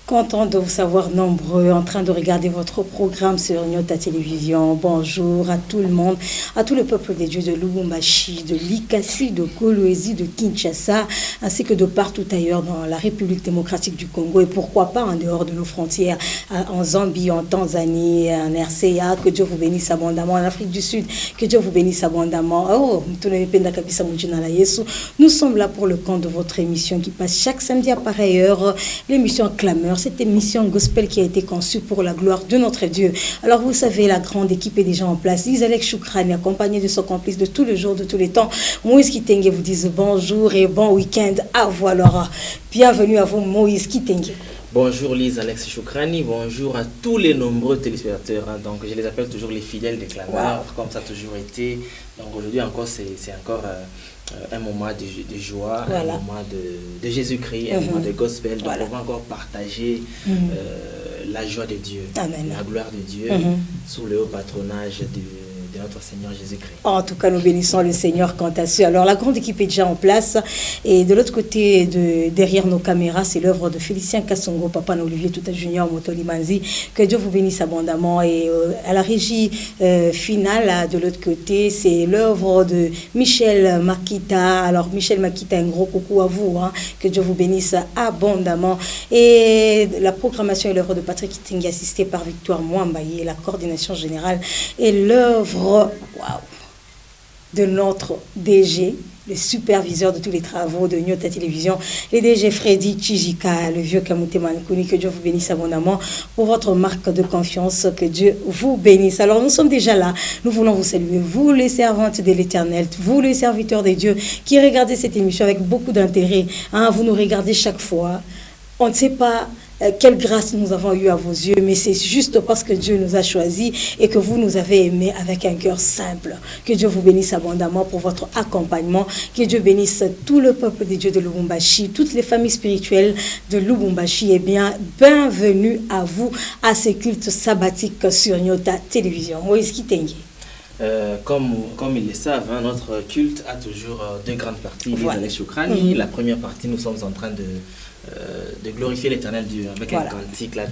Content de vous savoir nombreux en train de regarder votre programme sur Nyota Télévision. Bonjour à tout le monde, à tout le peuple des dieux de Lubumbashi, de Likasi, de Kolwezi, de Kinshasa, ainsi que de partout ailleurs dans la République démocratique du Congo et pourquoi pas en dehors de nos frontières, en Zambie, en Tanzanie, en RCA. Que Dieu vous bénisse abondamment. En Afrique du Sud, que Dieu vous bénisse abondamment. Oh, nous sommes là pour le compte de votre émission qui passe chaque samedi à pareille heure, l'émission Clameur. Cette émission gospel qui a été conçue pour la gloire de notre Dieu. Alors vous savez, la grande équipe est déjà en place. Lise Alex Choukrani, accompagné de son complice de tous les jours, de tous les temps. Moïse Kitenge vous disent bonjour et bon week-end à vous. Alors, bienvenue à vous, Moïse Kitenge. Bonjour Lise Alex Choukrani, bonjour à tous les nombreux téléspectateurs. Donc je les appelle toujours les fidèles des clameurs, comme ça a toujours été. Donc aujourd'hui encore, c'est encore un moment de joie, un moment de Jésus-Christ, un moment de gospel. Donc on va encore partager la joie de Dieu, la gloire de Dieu sous le haut patronage de notre Seigneur Jésus-Christ. En tout cas, nous bénissons le Seigneur quant à ce. Alors, la grande équipe est déjà en place. Et de l'autre côté, derrière nos caméras, c'est l'œuvre de Félicien Kassongo, Papa Olivier Touta Junior, Motoli Manzi. Que Dieu vous bénisse abondamment. Et à la régie finale, de l'autre côté, c'est l'œuvre de Michel Makita. Alors, Michel Makita, un gros coucou à vous. Que Dieu vous bénisse abondamment. Et la programmation et l'œuvre de Patrick Kitenge, assistée par Victoire Mwambaye, la coordination générale. Et l'œuvre de notre DG, le superviseur de tous les travaux de Nyota Télévision, le DG Freddy Chijika, le vieux Kamute Mankouni. Que Dieu vous bénisse abondamment pour votre marque de confiance. Que Dieu vous bénisse. Alors nous sommes déjà là. Nous voulons vous saluer, vous les servantes de l'Éternel, vous les serviteurs de Dieu qui regardez cette émission avec beaucoup d'intérêt. Vous nous regardez chaque fois. On ne sait pas quelle grâce nous avons eue à vos yeux, mais c'est juste parce que Dieu nous a choisis et que vous nous avez aimés avec un cœur simple. Que Dieu vous bénisse abondamment pour votre accompagnement. Que Dieu bénisse tout le peuple des dieux de Lubumbashi, toutes les familles spirituelles de Lubumbashi. Et bien, bienvenue à vous à ces cultes sabbatiques sur Nyota Télévision. Moïse Kitenge. Comme ils le savent, notre culte a toujours deux grandes parties. Les Choukrani. La première partie, nous sommes en train de glorifier l'Éternel Dieu avec un cantique là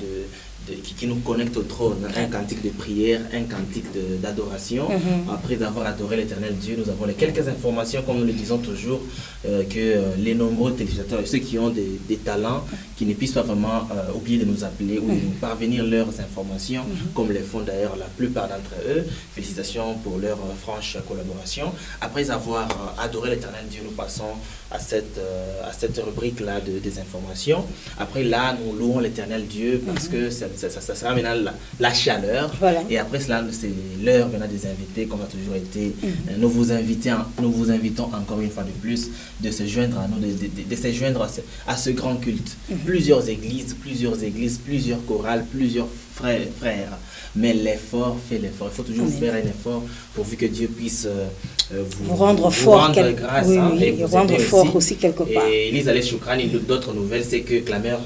qui nous connecte au trône, un cantique de prière, un cantique d'adoration. Après avoir adoré l'Éternel Dieu, nous avons quelques informations, comme nous le disons toujours, que les nombreux téléspectateurs, ceux qui ont des talents, qui ne puissent pas vraiment oublier de nous appeler ou de nous parvenir leurs informations, comme le font d'ailleurs la plupart d'entre eux. Félicitations pour leur franche collaboration. Après avoir adoré l'Éternel Dieu, nous passons à cette rubrique-là des informations. Après là, nous louons l'Éternel Dieu parce que ça sera maintenant la chaleur. Et après cela, c'est l'heure maintenant des invités, comme a toujours été. Nous vous invitons encore une fois de plus de se joindre à nous, de se joindre à ce grand culte. Plusieurs églises, plusieurs chorales, plusieurs frères. Mais l'effort fait l'effort. Il faut toujours faire un effort pourvu que Dieu puisse vous rendre grâce. Et vous rendre fort aussi quelque part. Et Lise Alex Choukrani, d'autres nouvelles, c'est que Clameur,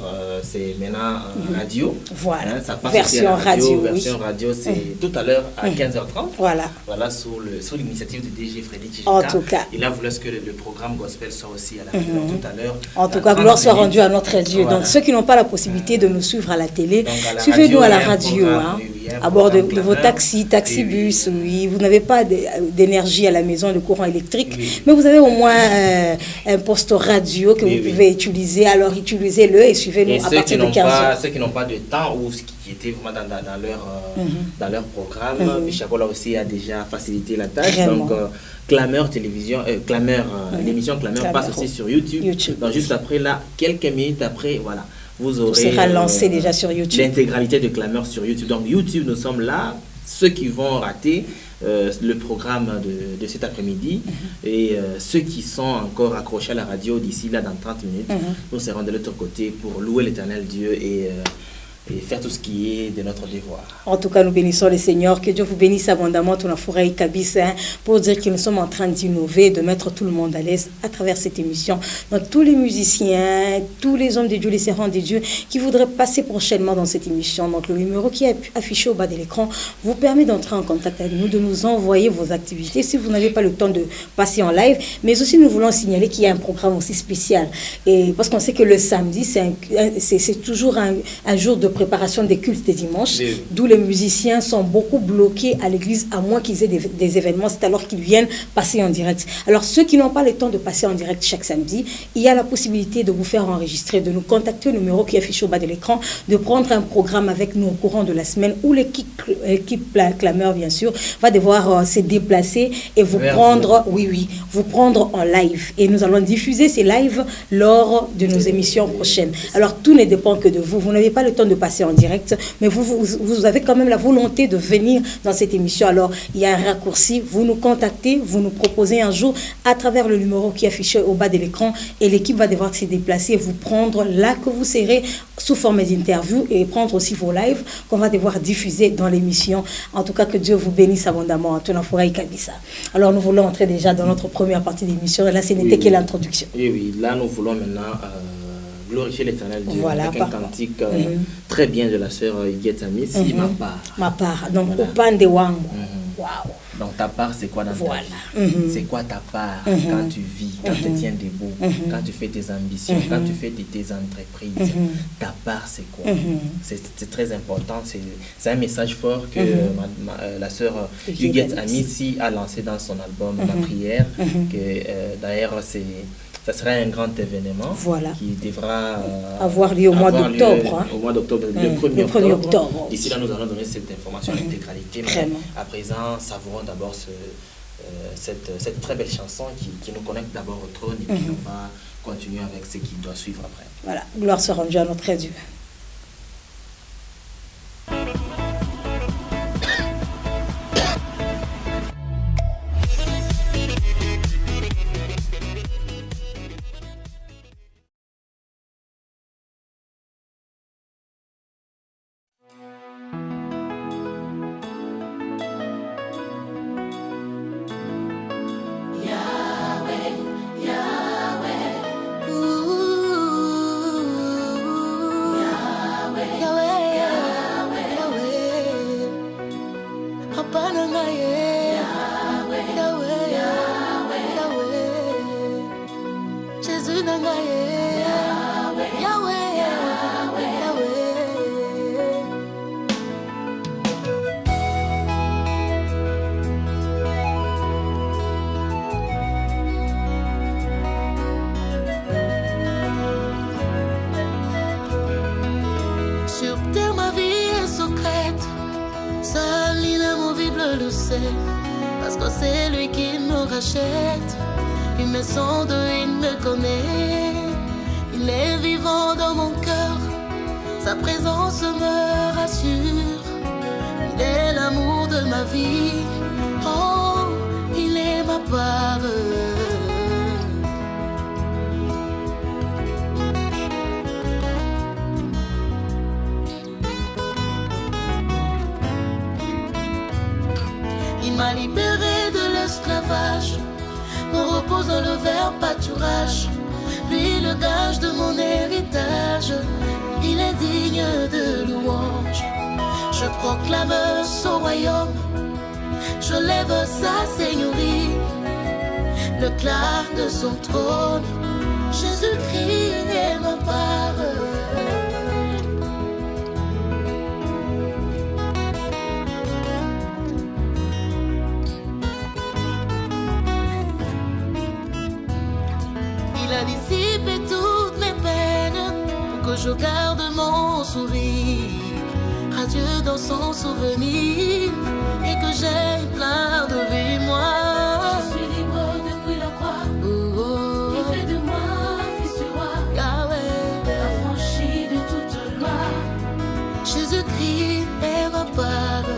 c'est maintenant radio. Voilà. Ça passe version radio. Version radio, c'est tout à l'heure à 15h30. Voilà. Sous l'initiative de DG Freddy Chijika. En tout cas. Il a voulu que le programme gospel soit aussi à la radio tout à l'heure. En tout cas, gloire soit rendue à notre Dieu. Donc ceux qui n'ont pas la possibilité de nous suivre à la télé, suivez-nous à la radio. À bord de vos taxibus, vous n'avez pas d'énergie à la maison, de courant électrique, mais vous avez au moins un poste radio que vous pouvez utiliser, alors utilisez-le et suivez-nous à partir de 15h. Ceux qui n'ont pas de temps ou qui étaient vraiment dans leur programme, Michakola aussi a déjà facilité la tâche. Vraiment. Donc, Clameur Télévision, l'émission Clameur passe aussi sur YouTube. Donc, juste après, là, quelques minutes après, vous aurez sera lancé déjà sur YouTube. L'intégralité de Clameur sur YouTube. Donc YouTube, nous sommes là ceux qui vont rater le programme de cet après-midi et ceux qui sont encore accrochés à la radio d'ici là dans 30 minutes, nous serons de l'autre côté pour louer l'Éternel Dieu et faire tout ce qui est de notre devoir. En tout cas, nous bénissons le Seigneur. Que Dieu vous bénisse abondamment, Tonafouraï Kabisa, pour dire que nous sommes en train d'innover, de mettre tout le monde à l'aise à travers cette émission. Donc, tous les musiciens, tous les hommes de Dieu, les servants de Dieu qui voudraient passer prochainement dans cette émission. Donc, le numéro qui est affiché au bas de l'écran vous permet d'entrer en contact avec nous, de nous envoyer vos activités si vous n'avez pas le temps de passer en live. Mais aussi, nous voulons signaler qu'il y a un programme aussi spécial. Et parce qu'on sait que le samedi, c'est toujours un jour de préparation des cultes des dimanches, d'où les musiciens sont beaucoup bloqués à l'église, à moins qu'ils aient des événements, c'est alors qu'ils viennent passer en direct. Alors ceux qui n'ont pas le temps de passer en direct chaque samedi, il y a la possibilité de vous faire enregistrer, de nous contacter au numéro qui est affiché au bas de l'écran, de prendre un programme avec nous au courant de la semaine, où l'équipe clameur, bien sûr, va devoir se déplacer et vous prendre, vous prendre en live. Et nous allons diffuser ces lives lors de nos émissions prochaines. Alors tout ne dépend que de vous. Vous n'avez pas le temps de passer en direct, mais vous avez quand même la volonté de venir dans cette émission. Alors, il y a un raccourci, vous nous contactez, vous nous proposez un jour à travers le numéro qui est affiché au bas de l'écran et l'équipe va devoir se déplacer et vous prendre là que vous serez sous forme d'interview et prendre aussi vos lives qu'on va devoir diffuser dans l'émission. En tout cas, que Dieu vous bénisse abondamment. Tonafouraï Kabisa. Alors, nous voulons entrer déjà dans notre première partie d'émission et là, ce n'était que l'introduction. Oui, là, nous voulons maintenant glorifier l'Éternel Dieu avec un cantique très bien de la sœur Iguette Amis, ma part. Ma part, donc au pan de Wango. Waouh. Donc ta part, c'est quoi dans ta vie? C'est quoi ta part quand tu vis, quand tu tiens debout, quand tu fais tes ambitions, quand tu fais tes entreprises? Ta part, c'est quoi? C'est très important. C'est un message fort que la sœur Iguette Amis a lancé dans son album Ma prière, que d'ailleurs ça sera un grand événement qui devra avoir lieu au mois d'octobre. Au mois d'octobre, le 1er octobre. Ici, là, nous allons donner cette information en intégralité. Mais à présent, savourons d'abord cette très belle chanson qui nous connecte d'abord au trône et puis on va continuer avec ce qui doit suivre après. Voilà, gloire soit rendue à notre Dieu. Parce que c'est lui qui nous rachète. Il me sonde, il me connaît. Il est vivant dans mon cœur. Sa présence me rassure. Il est l'amour de ma vie. Oh, il est ma part. Il m'a libéré de l'esclavage, me repose dans le vert pâturage. Lui le gage de mon héritage, il est digne de louange. Je proclame son royaume, je lève sa seigneurie, le clair de son trône. Jésus-Christ est ma part. Il a dissipé toutes mes peines pour que je garde mon sourire, radieux dans son souvenir et que j'ai plein de vie. Moi, je suis libre depuis la croix. Il fait de moi fils du roi. Yahweh, affranchi de toute loi. Jésus-Christ est ma part.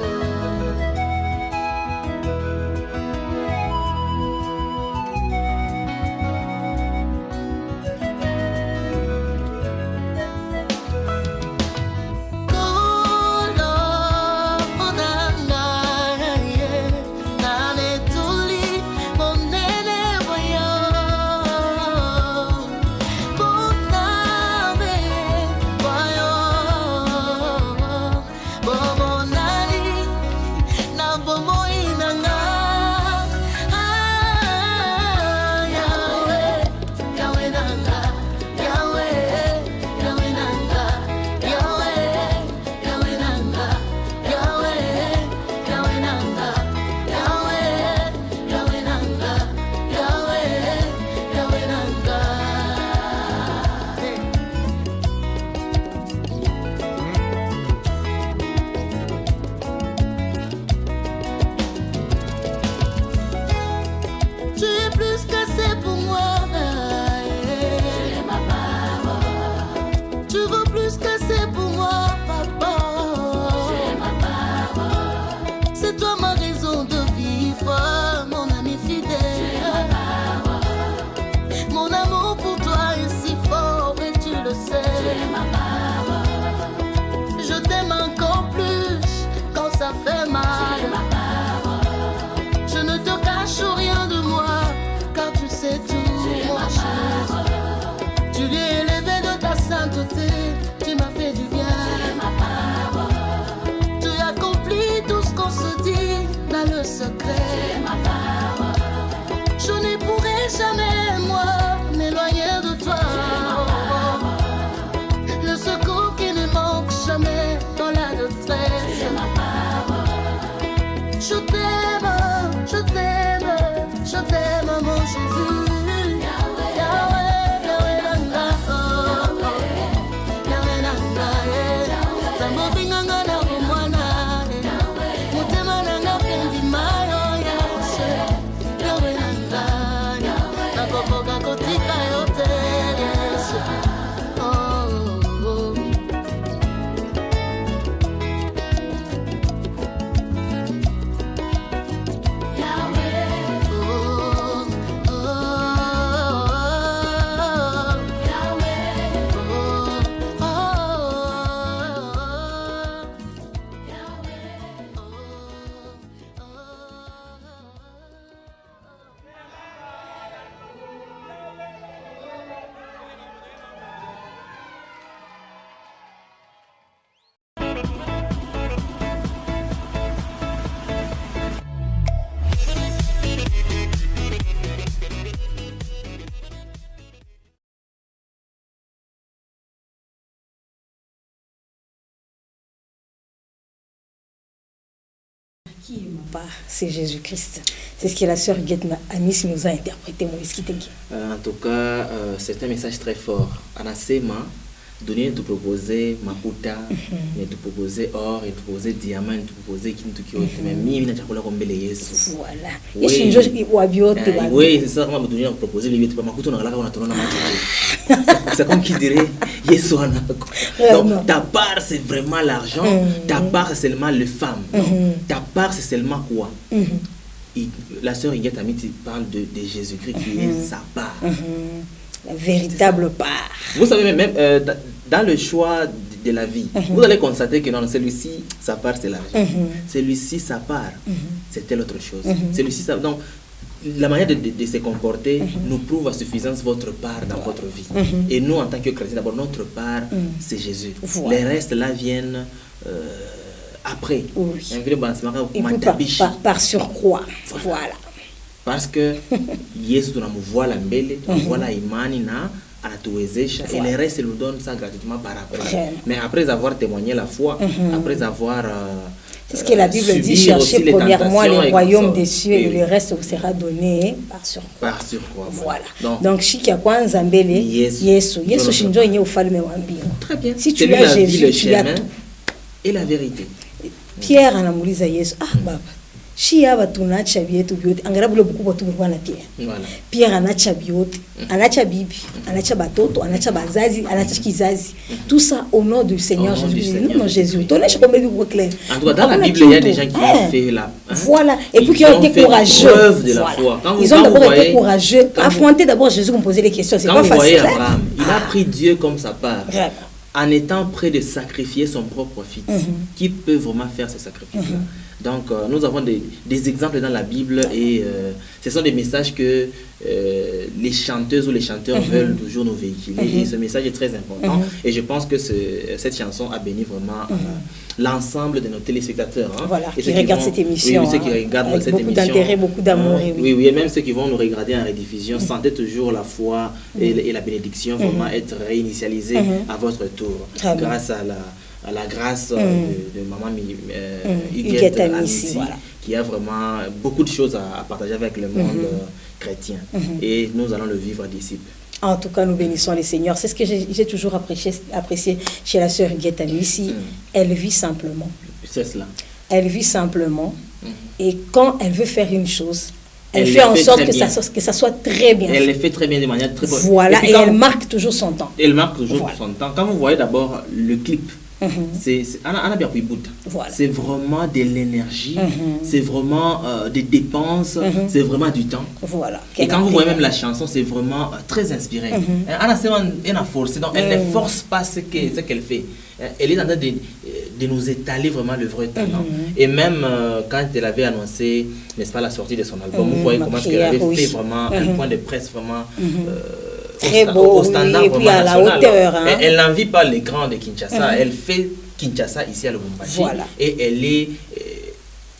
qui est ma part, c'est Jésus-Christ. C'est ce que la sœur Guette Amici nous a interprété. En tout cas, c'est un message très fort. Anasema, donner te proposer makuta, te proposer or, te proposer diamant, te proposer kintu kyote, mais mimi na chakula kombele Yesu. Voilà. Oui, c'est ça vraiment me donner proposer les biens makuta na galaka on attend na makuta. C'est comme qui dirait Yesu anako. Donc ta part c'est vraiment l'argent, ta part c'est seulement les femmes. Ta part c'est seulement quoi? La sœur Guette Amici parle de Jésus-Christ qui est sa part. La véritable part. Vous savez, même dans le choix de la vie, vous allez constater que non, celui-ci, sa part, c'est l'argent. Celui-ci, sa part, c'est telle autre chose. Celui-ci, donc, la manière de se comporter nous prouve à suffisance votre part dans votre vie. Et nous, en tant que chrétiens, d'abord, notre part, c'est Jésus. Voilà. Les restes, là, viennent après. Oui. Et puis par surcroît. Voilà. Parce que Yesu tunamvoila mbele, tunamvoila imani na anatuwezesha et le reste nous donne ça gratuitement par après. Mais après avoir témoigné la foi, après avoir c'est ce que la Bible dit, cherchez premièrement le royaume des cieux et le reste vous sera donné par surcroît. Par surcroît. Voilà. Donc shikia kwanza mbele Yesu shinjo yenye ufalme wa mbingu. Très bien. Si tu as Jésus, tu as tout. Et la vérité. Pierre anamuuliza Yesu, baba Shia tunacha vyetu vyote angarabule bukubwa tu bwana Pierre. Voilà. Pierre anacha vyote, anacha bibi, anacha batoto, anacha bazazi, anacha kizazi. Tout ça au nom du Seigneur Jésus. Non Jésus. Tonesha comme beaucoup clair. En tout cas dans la Bible il y a des gens qui ont fait là. Voilà, et puis qui ont été courageux. De la foi. Ils ont d'abord été courageux, affronter d'abord Jésus pour me poser les questions, c'est pas facile. Abraham, il a pris Dieu comme sa part. En étant prêt de sacrifier son propre fils. Qui peut vraiment faire ce sacrifice-là? Donc, nous avons des exemples dans la Bible et ce sont des messages que les chanteuses ou les chanteurs veulent toujours nous véhiculer. Et ce message est très important. Et je pense que cette chanson a béni vraiment l'ensemble de nos téléspectateurs. Voilà, et qui regardent cette émission. Oui, ceux qui regardent cette émission. Beaucoup d'intérêt, beaucoup d'amour. Oui, et même ceux qui vont nous regarder en rediffusion, sentez toujours la foi et la bénédiction vraiment être réinitialisée à votre tour. Grâce à la grâce de maman Huguette Amici, qui a vraiment beaucoup de choses à partager avec le monde chrétien. Et nous allons le vivre disciple. En tout cas, nous bénissons le Seigneur. C'est ce que j'ai toujours apprécié chez la sœur Huguette Amici. Elle vit simplement. C'est cela. Elle vit simplement. Et quand elle veut faire une chose, elle fait en sorte que ça soit très bien. Elle le fait très bien de manière très bonne. Voilà, et elle marque toujours son temps. Elle marque toujours son temps. Quand vous voyez d'abord le clip, c'est vraiment de l'énergie, c'est vraiment des dépenses, c'est vraiment du temps. Voilà. Et quand vous voyez même la chanson, c'est vraiment très inspiré. Elle a forcé, donc elle ne force pas ce qu'elle fait. Elle est en train de nous étaler vraiment le vrai talent. Et même quand elle avait annoncé, n'est-ce pas, la sortie de son album, vous voyez comment elle avait fait vraiment un point de presse vraiment très beau, au standard, et puis à la hauteur. Elle n'envie pas les grands de Kinshasa, elle fait Kinshasa ici à Lubumbashi. Voilà. Et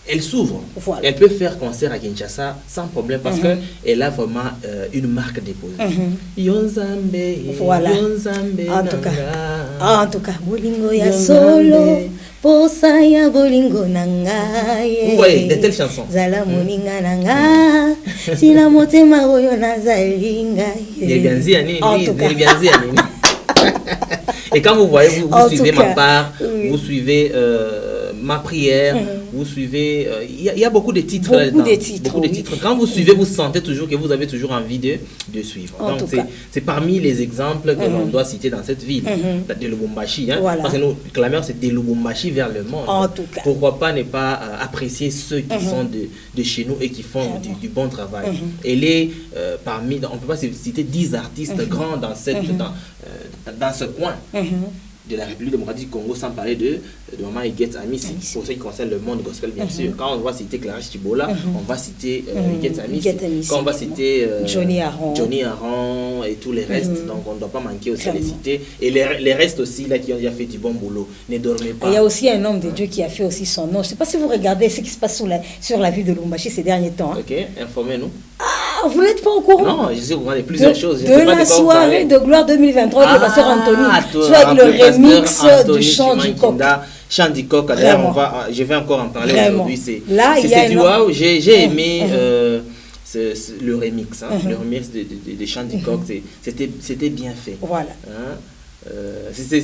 elle s'ouvre. Voilà. Elle peut faire concert à Kinshasa sans problème parce qu'elle a vraiment une marque déposée. Yonzambe, voilà. Yonzambe, en tout cas, bolingo ya solo, posa ya bolingo nangaye. Vous voyez, de telles chansons. Zala moninga nanga, sina motema oyo nazalinga. Et quand vous voyez, vous suivez ma part, vous suivez ma prière, vous suivez... Il y a beaucoup de titres là-dedans. Beaucoup de titres. Quand vous suivez, vous sentez toujours que vous avez toujours envie de suivre. Donc c'est parmi les exemples que l'on doit citer dans cette ville, de Lubumbashi. Voilà. Parce que nous, clameurs, c'est de Lubumbashi vers le monde. En tout cas. Pourquoi pas ne pas apprécier ceux qui sont de chez nous et qui font du bon travail. Elle est parmi... On ne peut pas citer 10 artistes grands dans ce coin de la République démocratique du Congo, sans parler de maman Huguette Amici, pour ce qui concerne le monde gospel, bien sûr. Quand on va citer Clarisse Chibola, on va citer Huguette Amici. Quand on va citer Johnny Aron et tous les restes, donc on ne doit pas manquer aussi les citer. Et les restes aussi, là, qui ont déjà fait du bon boulot, ne dormez pas. Il y a aussi un homme de Dieu qui a fait aussi son nom. Je ne sais pas si vous regardez ce qui se passe sur la ville de Lubumbashi ces derniers temps. Ok, informez-nous. Ah, vous n'êtes pas au courant? Non, je sais au courant de plusieurs choses. De la soirée de gloire 2023 de pasteur Anthony, soit avec le remix du chant du coq. Chant du coq, d'ailleurs, je vais encore en parler aujourd'hui. C'est du waouh. J'ai aimé le remix. Le remix de Chant du coq, c'était bien fait. Voilà. C'est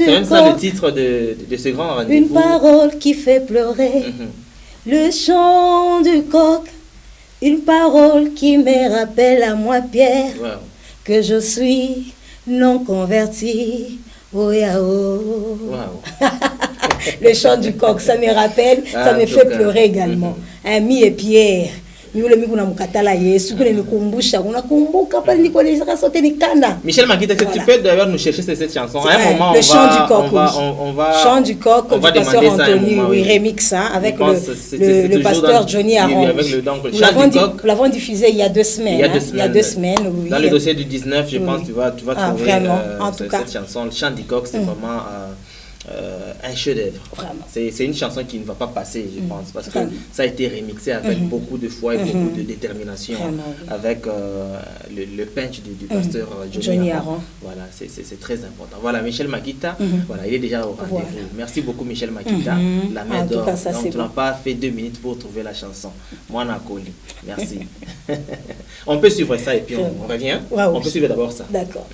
même ça le titre de ce grand rendez-vous. Une parole qui fait pleurer. Le chant du coq. Une parole qui me rappelle à moi, Pierre, que je suis non converti. Oh, yao. Le chant du coq, ça me rappelle, ça me fait pleurer également. Ami et Pierre. Michel Makita, tu peux d'ailleurs nous chercher cette chanson. À un moment, le chant du coq, chant du coq, on va pasteur Anthony, remix, avec le pasteur Johnny Aaron. Nous l'avons diffusé il y a 2 semaines. Dans le dossier du 19, je pense que tu vas trouver cette chanson. Le chant du coq, c'est vraiment un chef-d'œuvre. C'est une chanson qui ne va pas passer, je pense, parce que ça a été remixé avec beaucoup de foi et beaucoup de détermination, avec le punch du pasteur Johnny Aaron. Voilà, c'est très important. Voilà, Michel Makita, voilà, il est déjà au rendez-vous. Merci beaucoup, Michel Makita. La main d'or. Donc, tu n'as pas fait 2 minutes pour trouver la chanson. Moi, on a collé. Merci. On peut suivre ça et puis on revient. On peut suivre d'abord ça. D'accord.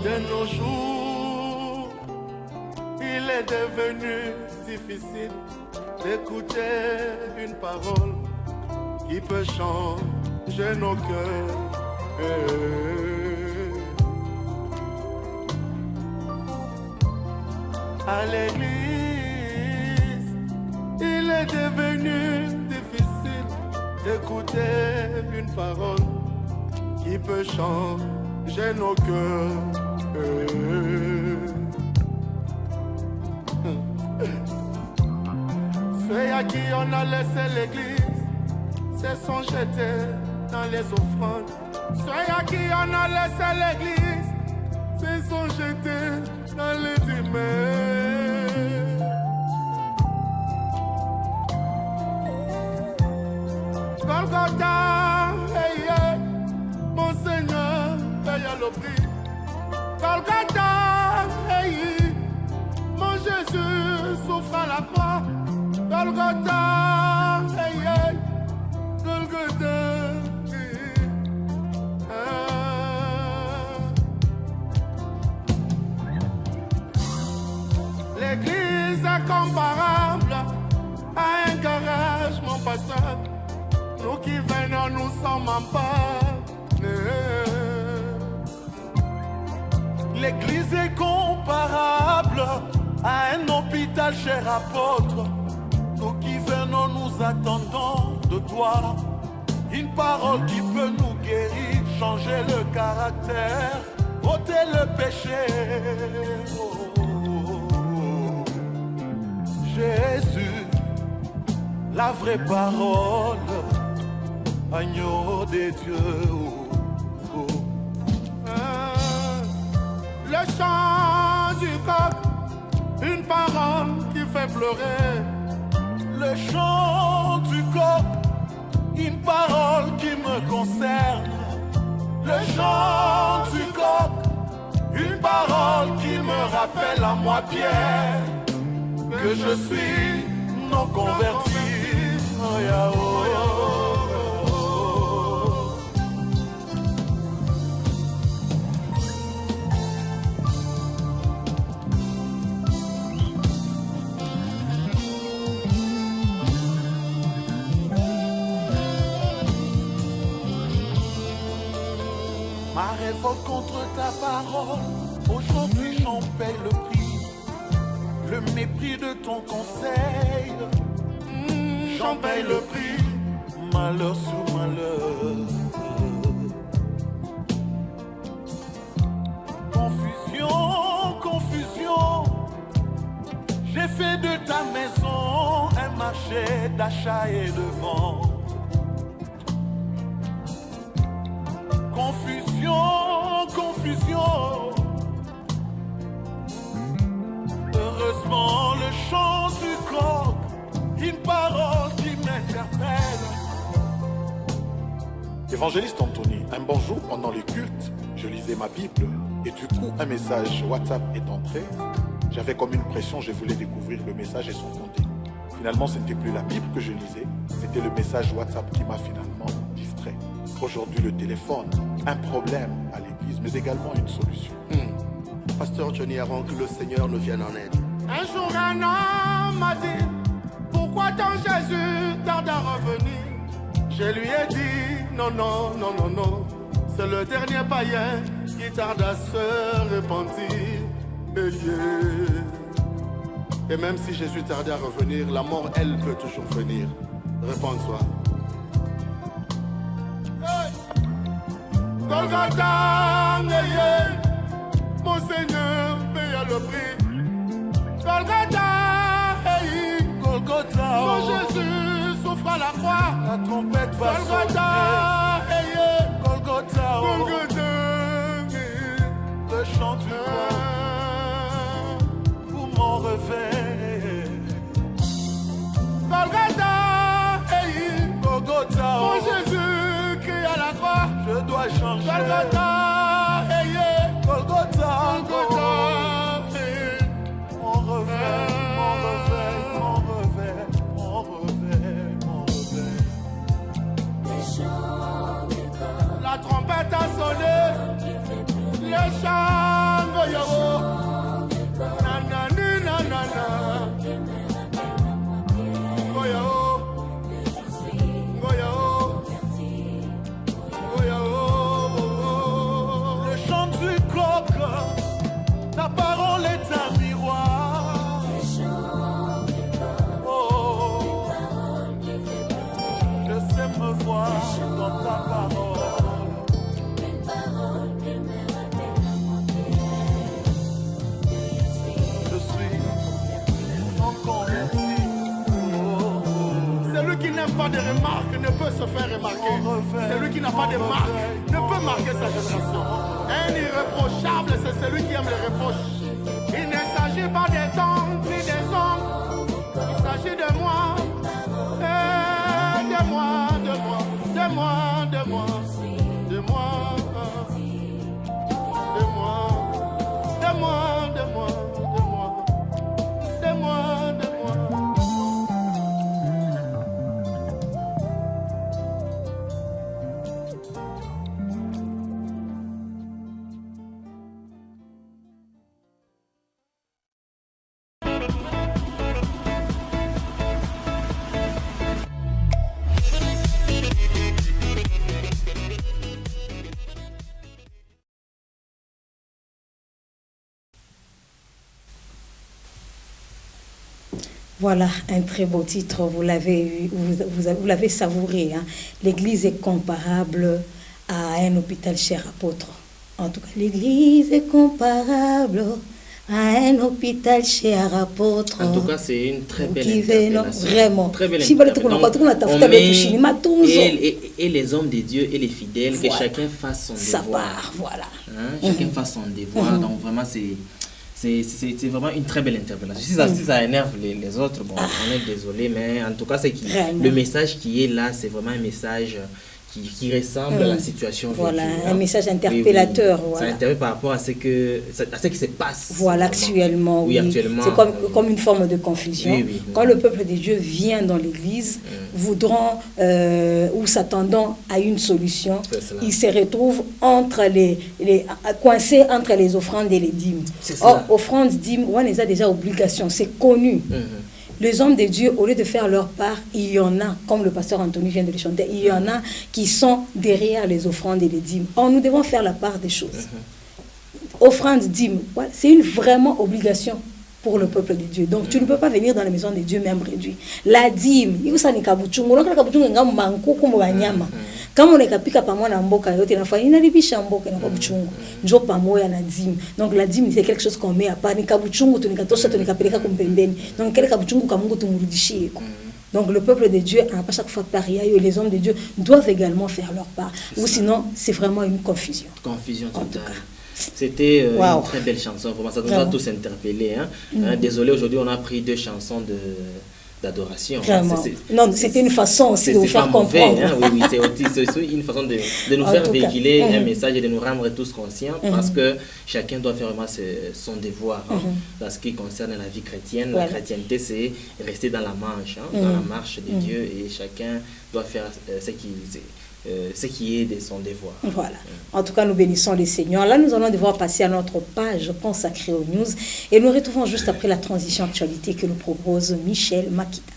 De nos jours, il est devenu difficile d'écouter une parole qui peut changer nos cœurs. À l'église, il est devenu difficile d'écouter une parole qui peut changer nos cœurs. Ceux à qui on a laissé l'église se sont jetés dans les offrandes. Ceux à qui on a laissé l'église se sont jetés dans les dîmers. Golgotha, hey, hey, mon Seigneur, paye le prix. Golgotha, hey, mon Jésus souffre à la croix. Golgotha, hey, hey, Golgotha, L'église est comparable à un garage, mon pasteur. Nous qui venons, nous sommes en panne. L'église est comparable à un hôpital, cher apôtre. Nous qui venons, nous attendons de toi une parole qui peut nous guérir, changer le caractère, ôter le péché. Jésus, la vraie parole, agneau des dieux. Le chant du coq, une parole qui fait pleurer. Le chant du coq, une parole qui me concerne. Le chant du coq, une parole qui me rappelle à moi, Pierre, que je suis non converti. Oh, yeah, oh, yeah, oh. Ma révolte contre ta parole, aujourd'hui j'en paye le prix. Le mépris de ton conseil, j'en paye le prix. Malheur sur malheur. Confusion, confusion. J'ai fait de ta maison un marché d'achat et de vente. Confusion, confusion. Heureusement le chant du coq, une parole qui m'interpelle. Évangéliste Anthony, un bon jour pendant les cultes, je lisais ma Bible et du coup un message WhatsApp est entré. J'avais comme une pression, je voulais découvrir le message et son contenu. Finalement, ce n'était plus la Bible que je lisais, c'était le message WhatsApp qui m'a finalement distrait. Aujourd'hui, le téléphone, un problème à l'église, mais également une solution. Pasteur Johnny, avant que le Seigneur nous vienne en aide. Un jour, un homme m'a dit, pourquoi tant Jésus tarde à revenir? Je lui ai dit, non, non, non, non, non, c'est le dernier païen qui tarde à se repentir. Et même si Jésus tardait à revenir, la mort, elle, peut toujours venir. Réponds-toi. Golgotha, mon Seigneur paye le prix. Golgotha, Golgotha, mon Jésus souffre à la croix. la trompette va Golgotha, sonner. Golgotha, Golgotha, le chant du roi pour mon réveil. Golgotha, Golgotha, mon Jésus crie à la croix. je dois changer. Golgotha, Golgotha, Golgotha, mon réveil, mon réveil, mon réveil, mon réveil, mon réveil. la trompette a sonné, les chants goyo, nanani nanana, goyo, goyo, goyo. Le chant du coq, ta parole est un miroir. Oh, je sais me voir dans ta parole. Je suis encore converti. Celui qui n'aime pas de remarques ne peut se faire remarquer. Celui qui n'a pas de marque ne peut marquer sa génération. Un irréprochable, c'est celui qui aime les reproches. Il ne s'agit pas des temps ni des hommes. Il s'agit de moi. De moi, de moi, de moi, de moi, de moi, de moi, de moi, de moi, de moi, de moi. Voilà un très beau titre, vous l'avez savouré. Hein. L'Église est comparable à un hôpital cher apôtre. En tout cas, l'Église est comparable à un hôpital cher apôtre. En tout cas, c'est une très belle interpellation. Vraiment. Très belle Si et les hommes de Dieu et les fidèles, voilà. Que chacun fasse son devoir. Ça part, voilà. Hein? Chacun fasse son devoir. Donc vraiment, c'est vraiment une très belle interpellation. Si ça énerve les autres, bon, on est désolé, mais en tout cas, le message qui est là, c'est vraiment un message qui ressemble à la situation. Voilà, un message interpellateur. Oui. Voilà. Ça interpelle par rapport à ce qui se passe. Voilà, actuellement. Oui. Actuellement. C'est comme une forme de confusion. Oui. Quand le peuple de Dieu vient dans l'Église, voudront ou s'attendant à une solution, ils se retrouvent coincés entre les offrandes et les dîmes. Or, offrandes, dîmes, on les a déjà obligations, c'est connu. Les hommes de Dieu, au lieu de faire leur part, il y en a, comme le pasteur Anthony vient de le chanter, il y en a qui sont derrière les offrandes et les dîmes. Or, nous devons faire la part des choses. Offrande, dîme, voilà, c'est une vraiment obligation pour le peuple de Dieu. Donc, tu ne peux pas venir dans la maison de Dieu même réduit. La dîme, quand on est kapika pamoja na mboka yote nafaa inaribisha mboka na kabuchungu njo pamoja na dîme. Donc la dîme c'est quelque chose qu'on met à part, ni kabuchungu tunikatosha tunikapeleka kumpembeni. Donc kile kabuchungu ka Mungu tumrudishie. Donc le peuple de Dieu a pas chaque fois pareil, les hommes de Dieu doivent également faire leur part. Ou sinon c'est vraiment une confusion. Confusion totale. C'était une très belle chanson, vraiment, ça nous a tous interpellés. Hein. Désolé, aujourd'hui on a pris deux chansons d'adoration. Non, c'était une façon aussi de vous faire comprendre. Hein, oui, c'est aussi une façon de nous faire véhiculer un message et de nous rendre tous conscients parce que chacun doit faire vraiment son devoir dans ce qui concerne la vie chrétienne. La chrétienté, c'est rester dans la marche, dans la marche de Dieu, et chacun doit faire ce qui est de son devoir. Voilà. En tout cas, nous bénissons les Seigneurs. Là, nous allons devoir passer à notre page consacrée aux news et nous retrouvons juste après la transition actualité que nous propose Michel Makita.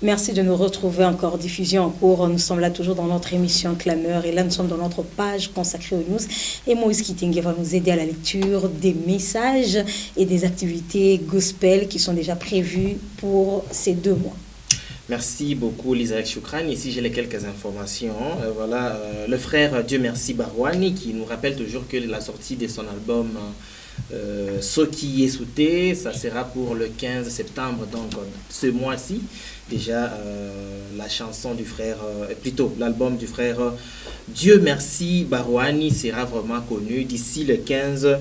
Merci de nous retrouver encore. Diffusion en cours. Nous sommes là toujours dans notre émission Clameur. Et là, nous sommes dans notre page consacrée aux news. Et Moïse Kitenge va nous aider à la lecture des messages et des activités gospel qui sont déjà prévues pour ces 2 mois. Merci beaucoup, Lisa Choukran. Ici, j'ai quelques informations. Voilà, le frère Dieu Merci Barouani qui nous rappelle toujours que la sortie de son album Soki Esouté, ça sera pour le 15 septembre, donc ce mois-ci. Déjà, la chanson du frère, plutôt l'album du frère Dieu Merci Barouani sera vraiment connu d'ici le 15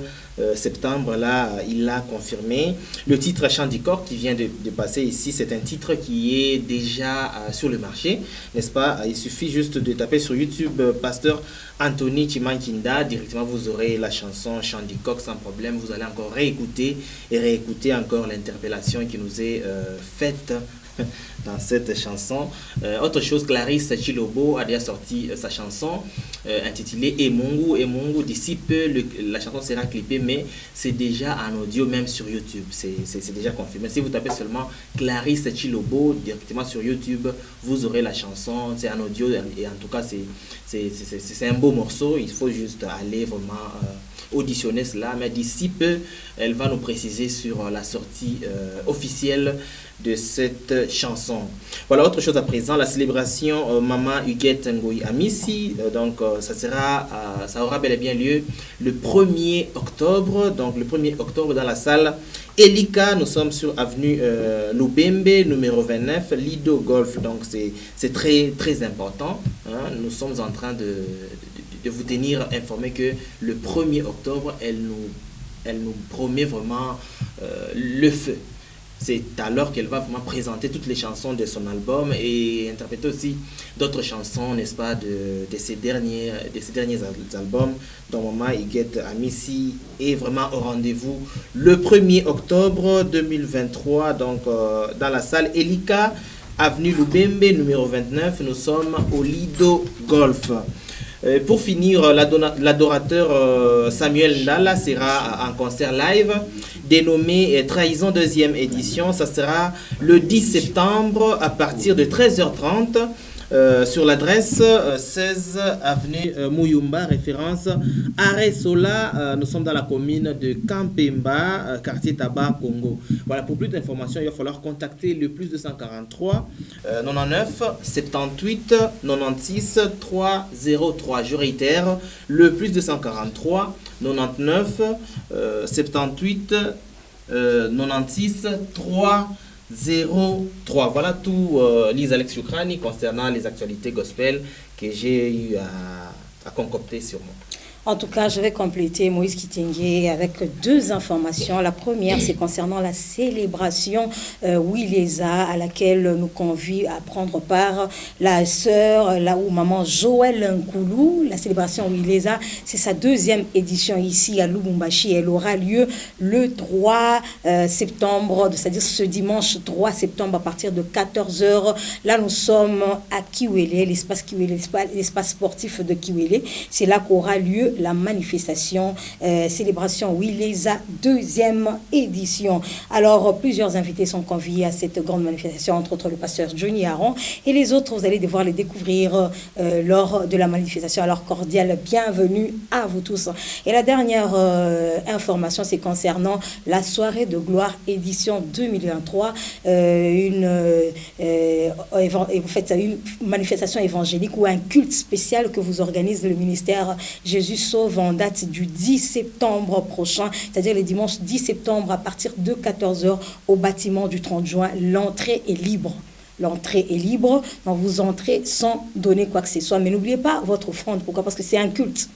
septembre. Là, il l'a confirmé. Le titre Chant du corps qui vient de passer ici, c'est un titre qui est déjà sur le marché, n'est-ce pas? Il suffit juste de taper sur YouTube Pasteur Anthony Chimankinda, directement vous aurez la chanson Chant du coq sans problème. Vous allez encore réécouter encore l'interpellation qui nous est faite dans cette chanson. Autre chose, Clarisse Chilobo a déjà sorti sa chanson intitulée Emungu. Emungu, d'ici peu, la chanson sera clippée, mais c'est déjà en audio, même sur YouTube. C'est déjà confirmé. Si vous tapez seulement Clarisse Chilobo directement sur YouTube, vous aurez la chanson. C'est en audio et en tout cas, c'est un beau morceau. Il faut juste aller vraiment auditionner cela. Mais d'ici peu, elle va nous préciser sur la sortie officielle de cette chanson. Voilà, autre chose à présent, la célébration Maman Huguette Ngoyi Amissi, donc ça aura bel et bien lieu le 1er octobre, donc le 1er octobre dans la salle Elika. Nous sommes sur avenue Lubembe, numéro 29, Lido Golf, donc c'est très très important, hein. Nous sommes en train de vous tenir informé que le 1er octobre, elle nous promet vraiment le feu. C'est alors qu'elle va vraiment présenter toutes les chansons de son album et interpréter aussi d'autres chansons, n'est-ce pas, de ces derniers albums, dont Maman Huguette Amissi est vraiment au rendez-vous le 1er octobre 2023, donc dans la salle Elika, avenue Lubembe, numéro 29. Nous sommes au Lido Golf. Pour finir, l'adorateur Samuel Ndala sera en concert live dénommé Trahison 2e édition. Ça sera le 10 septembre à partir de 13h30 sur l'adresse 16 avenue Muyumba, référence Aresola. Nous sommes dans la commune de Kampemba, quartier Tabac, Congo. Voilà, pour plus d'informations, il va falloir contacter le plus 243 99 78 96 303. Je réitère, le plus 243 99 78 96 303. Voilà tout, Lise Alex Choukran, concernant les actualités gospel que j'ai eu à concocter sur moi. En tout cas, je vais compléter Moïse Kitenge avec 2 informations. La première, c'est concernant la célébration Wileza, à laquelle nous convie à prendre part la sœur, là où maman Joël Nkoulou. La célébration Wileza, c'est sa 2e édition ici à Lubumbashi. Elle aura lieu le 3 septembre, c'est-à-dire ce dimanche 3 septembre à partir de 14h. Là, nous sommes à Kiwele, l'espace sportif de Kiwele. C'est là qu'aura lieu la manifestation célébration Wileza 2e édition. Alors, plusieurs invités sont conviés à cette grande manifestation, entre autres le pasteur Johnny Aron, et les autres, vous allez devoir les découvrir lors de la manifestation. Alors, cordial bienvenue à vous tous. Et la dernière information, c'est concernant la soirée de gloire édition 2023, une manifestation évangélique ou un culte spécial que vous organise le ministère Jésus Sauve en date du 10 septembre prochain, c'est-à-dire le dimanche 10 septembre à partir de 14h au bâtiment du 30 juin. L'entrée est libre. L'entrée est libre, donc vous entrez sans donner quoi que ce soit. Mais n'oubliez pas votre offrande. Pourquoi? Parce que c'est un culte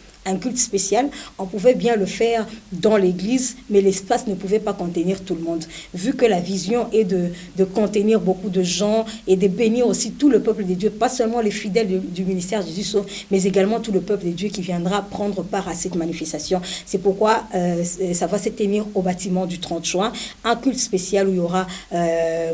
spécial. On pouvait bien le faire dans l'église, mais l'espace ne pouvait pas contenir tout le monde. Vu que la vision est de contenir beaucoup de gens et de bénir aussi tout le peuple de Dieu, pas seulement les fidèles du ministère Jésus Sauve, mais également tout le peuple de Dieu qui viendra prendre part à cette manifestation. C'est pourquoi ça va se tenir au bâtiment du 30 juin, un culte spécial où il y aura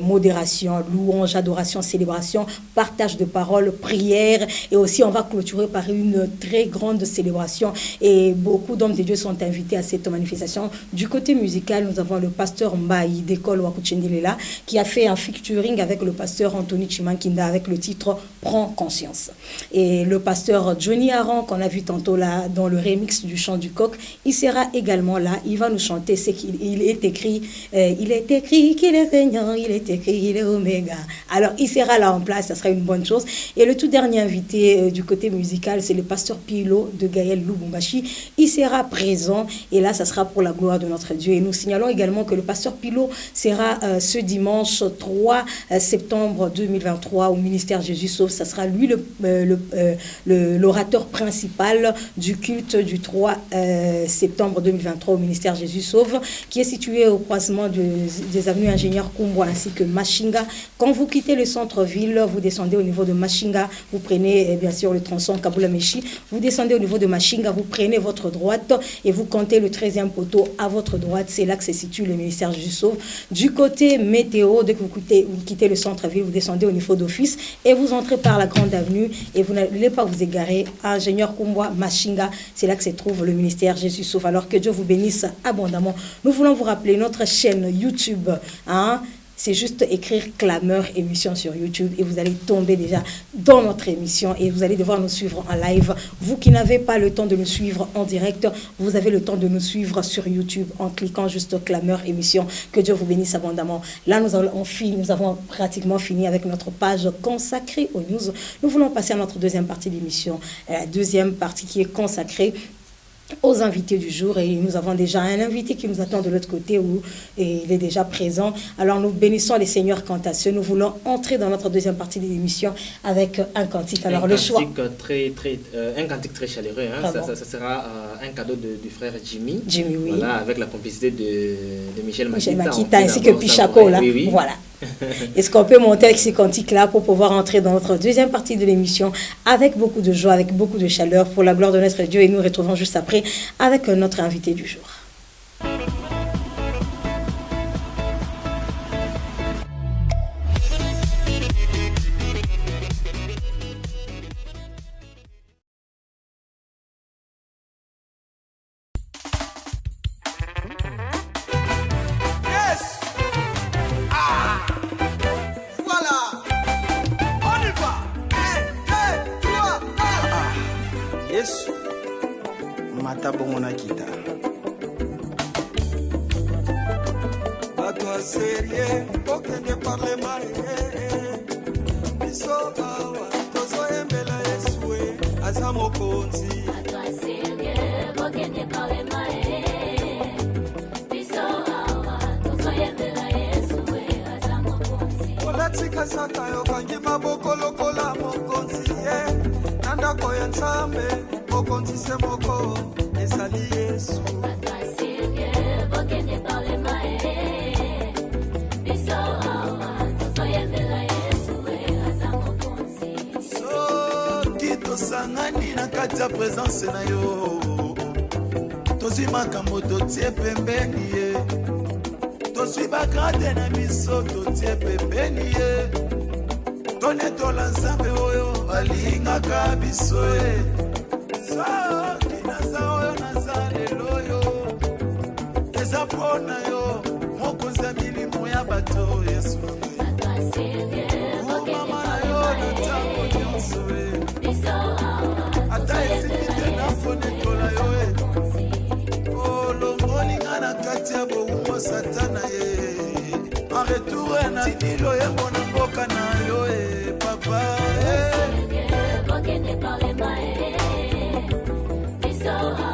modération, louange, adoration, célébration, partage de paroles, prière, et aussi on va clôturer par une très grande célébration. Et beaucoup d'hommes de Dieu sont invités à cette manifestation. Du côté musical, nous avons le pasteur Mbaï d'école Wakuchendelela qui a fait un featuring avec le pasteur Anthony Chimankinda avec le titre Prends conscience. Et le pasteur Johnny Aran, qu'on a vu tantôt là dans le remix du chant du coq, il sera également là. Il va nous chanter ce qu'il est écrit. Il est écrit qu'il est régnant, il est écrit qu'il est oméga. Alors il sera là en place, ça sera une bonne chose. Et le tout dernier invité du côté musical, c'est le pasteur Pilo de Gaël Lubumbashi. Il sera présent et là, ça sera pour la gloire de notre Dieu. Et nous signalons également que le pasteur Pilo sera ce dimanche 3 septembre 2023 au ministère Jésus Sauve. Ça sera lui l'orateur principal du culte du 3 septembre 2023 au ministère Jésus Sauve, qui est situé au croisement des avenues Ingénieur Kumbo ainsi que Machinga. Quand vous quittez le centre-ville, vous descendez au niveau de Machinga, vous prenez bien sûr le tronçon Kabula-Meshi, vous descendez au niveau de Machinga, vous prenez votre droite et vous comptez le 13e poteau à votre droite. C'est là que se situe le ministère Jésus Sauve. Du côté météo, dès que vous quittez le centre-ville, vous descendez au niveau d'office et vous entrez par la grande avenue et vous n'allez pas vous égarer. Ingénieur Kumboa, Machinga, c'est là que se trouve le ministère Jésus Sauve. Alors que Dieu vous bénisse abondamment. Nous voulons vous rappeler notre chaîne YouTube, c'est juste écrire Clameur émission sur YouTube et vous allez tomber déjà dans notre émission et vous allez devoir nous suivre en live. Vous qui n'avez pas le temps de nous suivre en direct, vous avez le temps de nous suivre sur YouTube en cliquant juste Clameur émission. Que Dieu vous bénisse abondamment. Là, nous avons pratiquement fini avec notre page consacrée aux news. Nous voulons passer à notre deuxième partie d'émission. La deuxième partie qui est consacrée aux invités du jour et nous avons déjà un invité qui nous attend de l'autre côté où il est déjà présent. Alors nous bénissons les seigneurs cantacieux. Nous voulons entrer dans notre deuxième partie de l'émission avec un cantique. Alors un cantique très chaleureux. Ça sera un cadeau du frère Jimmy. Jimmy, oui. Voilà, avec la complicité de Michel Makita ainsi que Pichaco là. Oui. Voilà. Est-ce qu'on peut monter avec ces cantiques-là pour pouvoir entrer dans notre deuxième partie de l'émission avec beaucoup de joie, avec beaucoup de chaleur pour la gloire de notre Dieu et nous retrouvons juste après avec notre invité du jour. Papa,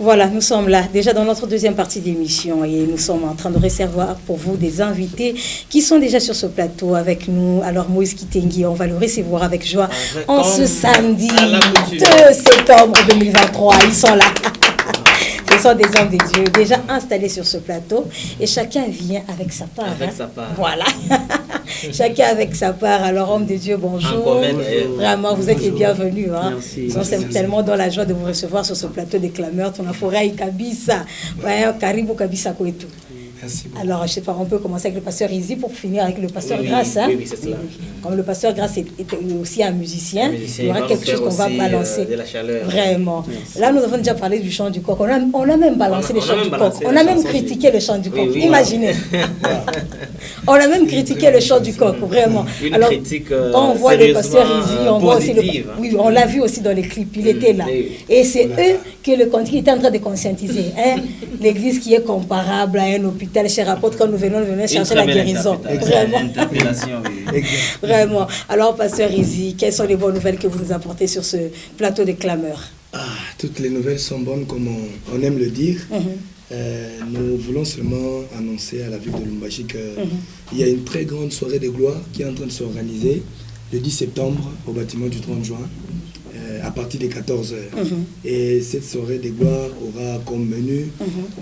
Voilà, nous sommes là, déjà dans notre deuxième partie d'émission et nous sommes en train de recevoir pour vous des invités qui sont déjà sur ce plateau avec nous. Alors Moïse Kitengui, on va le recevoir avec joie en ce samedi 2 septembre 2023. Ils sont là. Ce sont des hommes de Dieu déjà installés sur ce plateau et chacun vient avec sa part. Avec sa part. Voilà. Chacun avec sa part. Alors, homme de Dieu, bonjour. Vraiment, vous êtes les bienvenus. Hein. Nous sommes tellement dans la joie de vous recevoir sur ce plateau des clameurs. Ton forêt Kabisa. Karibu Kabisa Kouetou. Merci beaucoup. Alors, je sais pas, on peut commencer avec le pasteur Izzy pour finir avec le pasteur Grasse. Hein? Oui, c'est cela. Comme le pasteur Grasse est aussi un musicien, il y aura quelque chose qu'on va balancer. De la chaleur. Vraiment. Merci. Là, nous avons déjà parlé du chant du coq. On a même balancé le chant du coq. On a même critiqué le chant du coq. Imaginez. On a même critiqué le chant du coq, vraiment. Une alors, critique, quand on voit le pasteur Izzy, on voit aussi le... hein. Oui, on l'a vu aussi dans les clips. Il était là. Et c'est eux que le cantique était en train de conscientiser. Hein? L'église qui est comparable à un hôpital. Chez Rapporte, quand nous venons chercher la guérison. Vraiment. Vraiment. Alors, pasteur Izzy, quelles sont les bonnes nouvelles que vous nous apportez sur ce plateau de clameurs? Toutes les nouvelles sont bonnes, comme on aime le dire. Nous voulons seulement annoncer à la ville de Lubumbashi qu'il y a une très grande soirée de gloire qui est en train de s'organiser le 10 septembre au bâtiment du 30 juin. À partir des 14h. Et cette soirée de gloire aura comme menu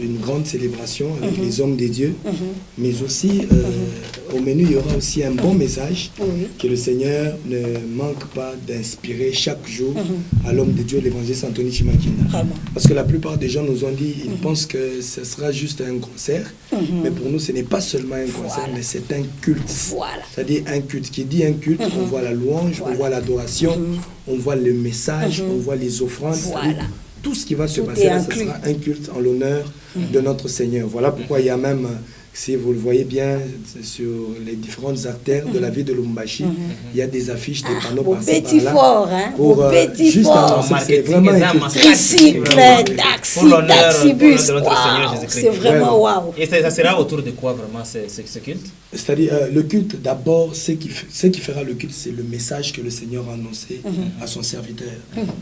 une grande célébration avec les hommes des dieux, mais aussi au menu, il y aura aussi un bon message que le Seigneur ne manque pas d'inspirer chaque jour à l'homme de Dieu, l'évangéliste Anthony Chimakina. Parce que la plupart des gens nous ont dit, ils pensent que ce sera juste un concert, mais pour nous, ce n'est pas seulement un concert, mais c'est un culte. C'est-à-dire un culte. Qui dit un culte, on voit la louange, on voit l'adoration, on voit le message, on voit les offrandes. Tout ce qui va se passer là, ce sera un culte en l'honneur de notre Seigneur. Voilà pourquoi il y a même, si vous le voyez bien, sur les différentes artères de la ville de Lubumbashi, il y a des affiches, des panneaux par-ci par-là. Fort, hein? Pour juste annoncer que c'est vraiment un culte. Tricycle, taxi, bus. C'est vraiment waouh. Et ça sera autour de quoi vraiment ce culte? C'est-à-dire, le culte, d'abord, ce qui fera le culte, c'est le message que le Seigneur a annoncé à son serviteur,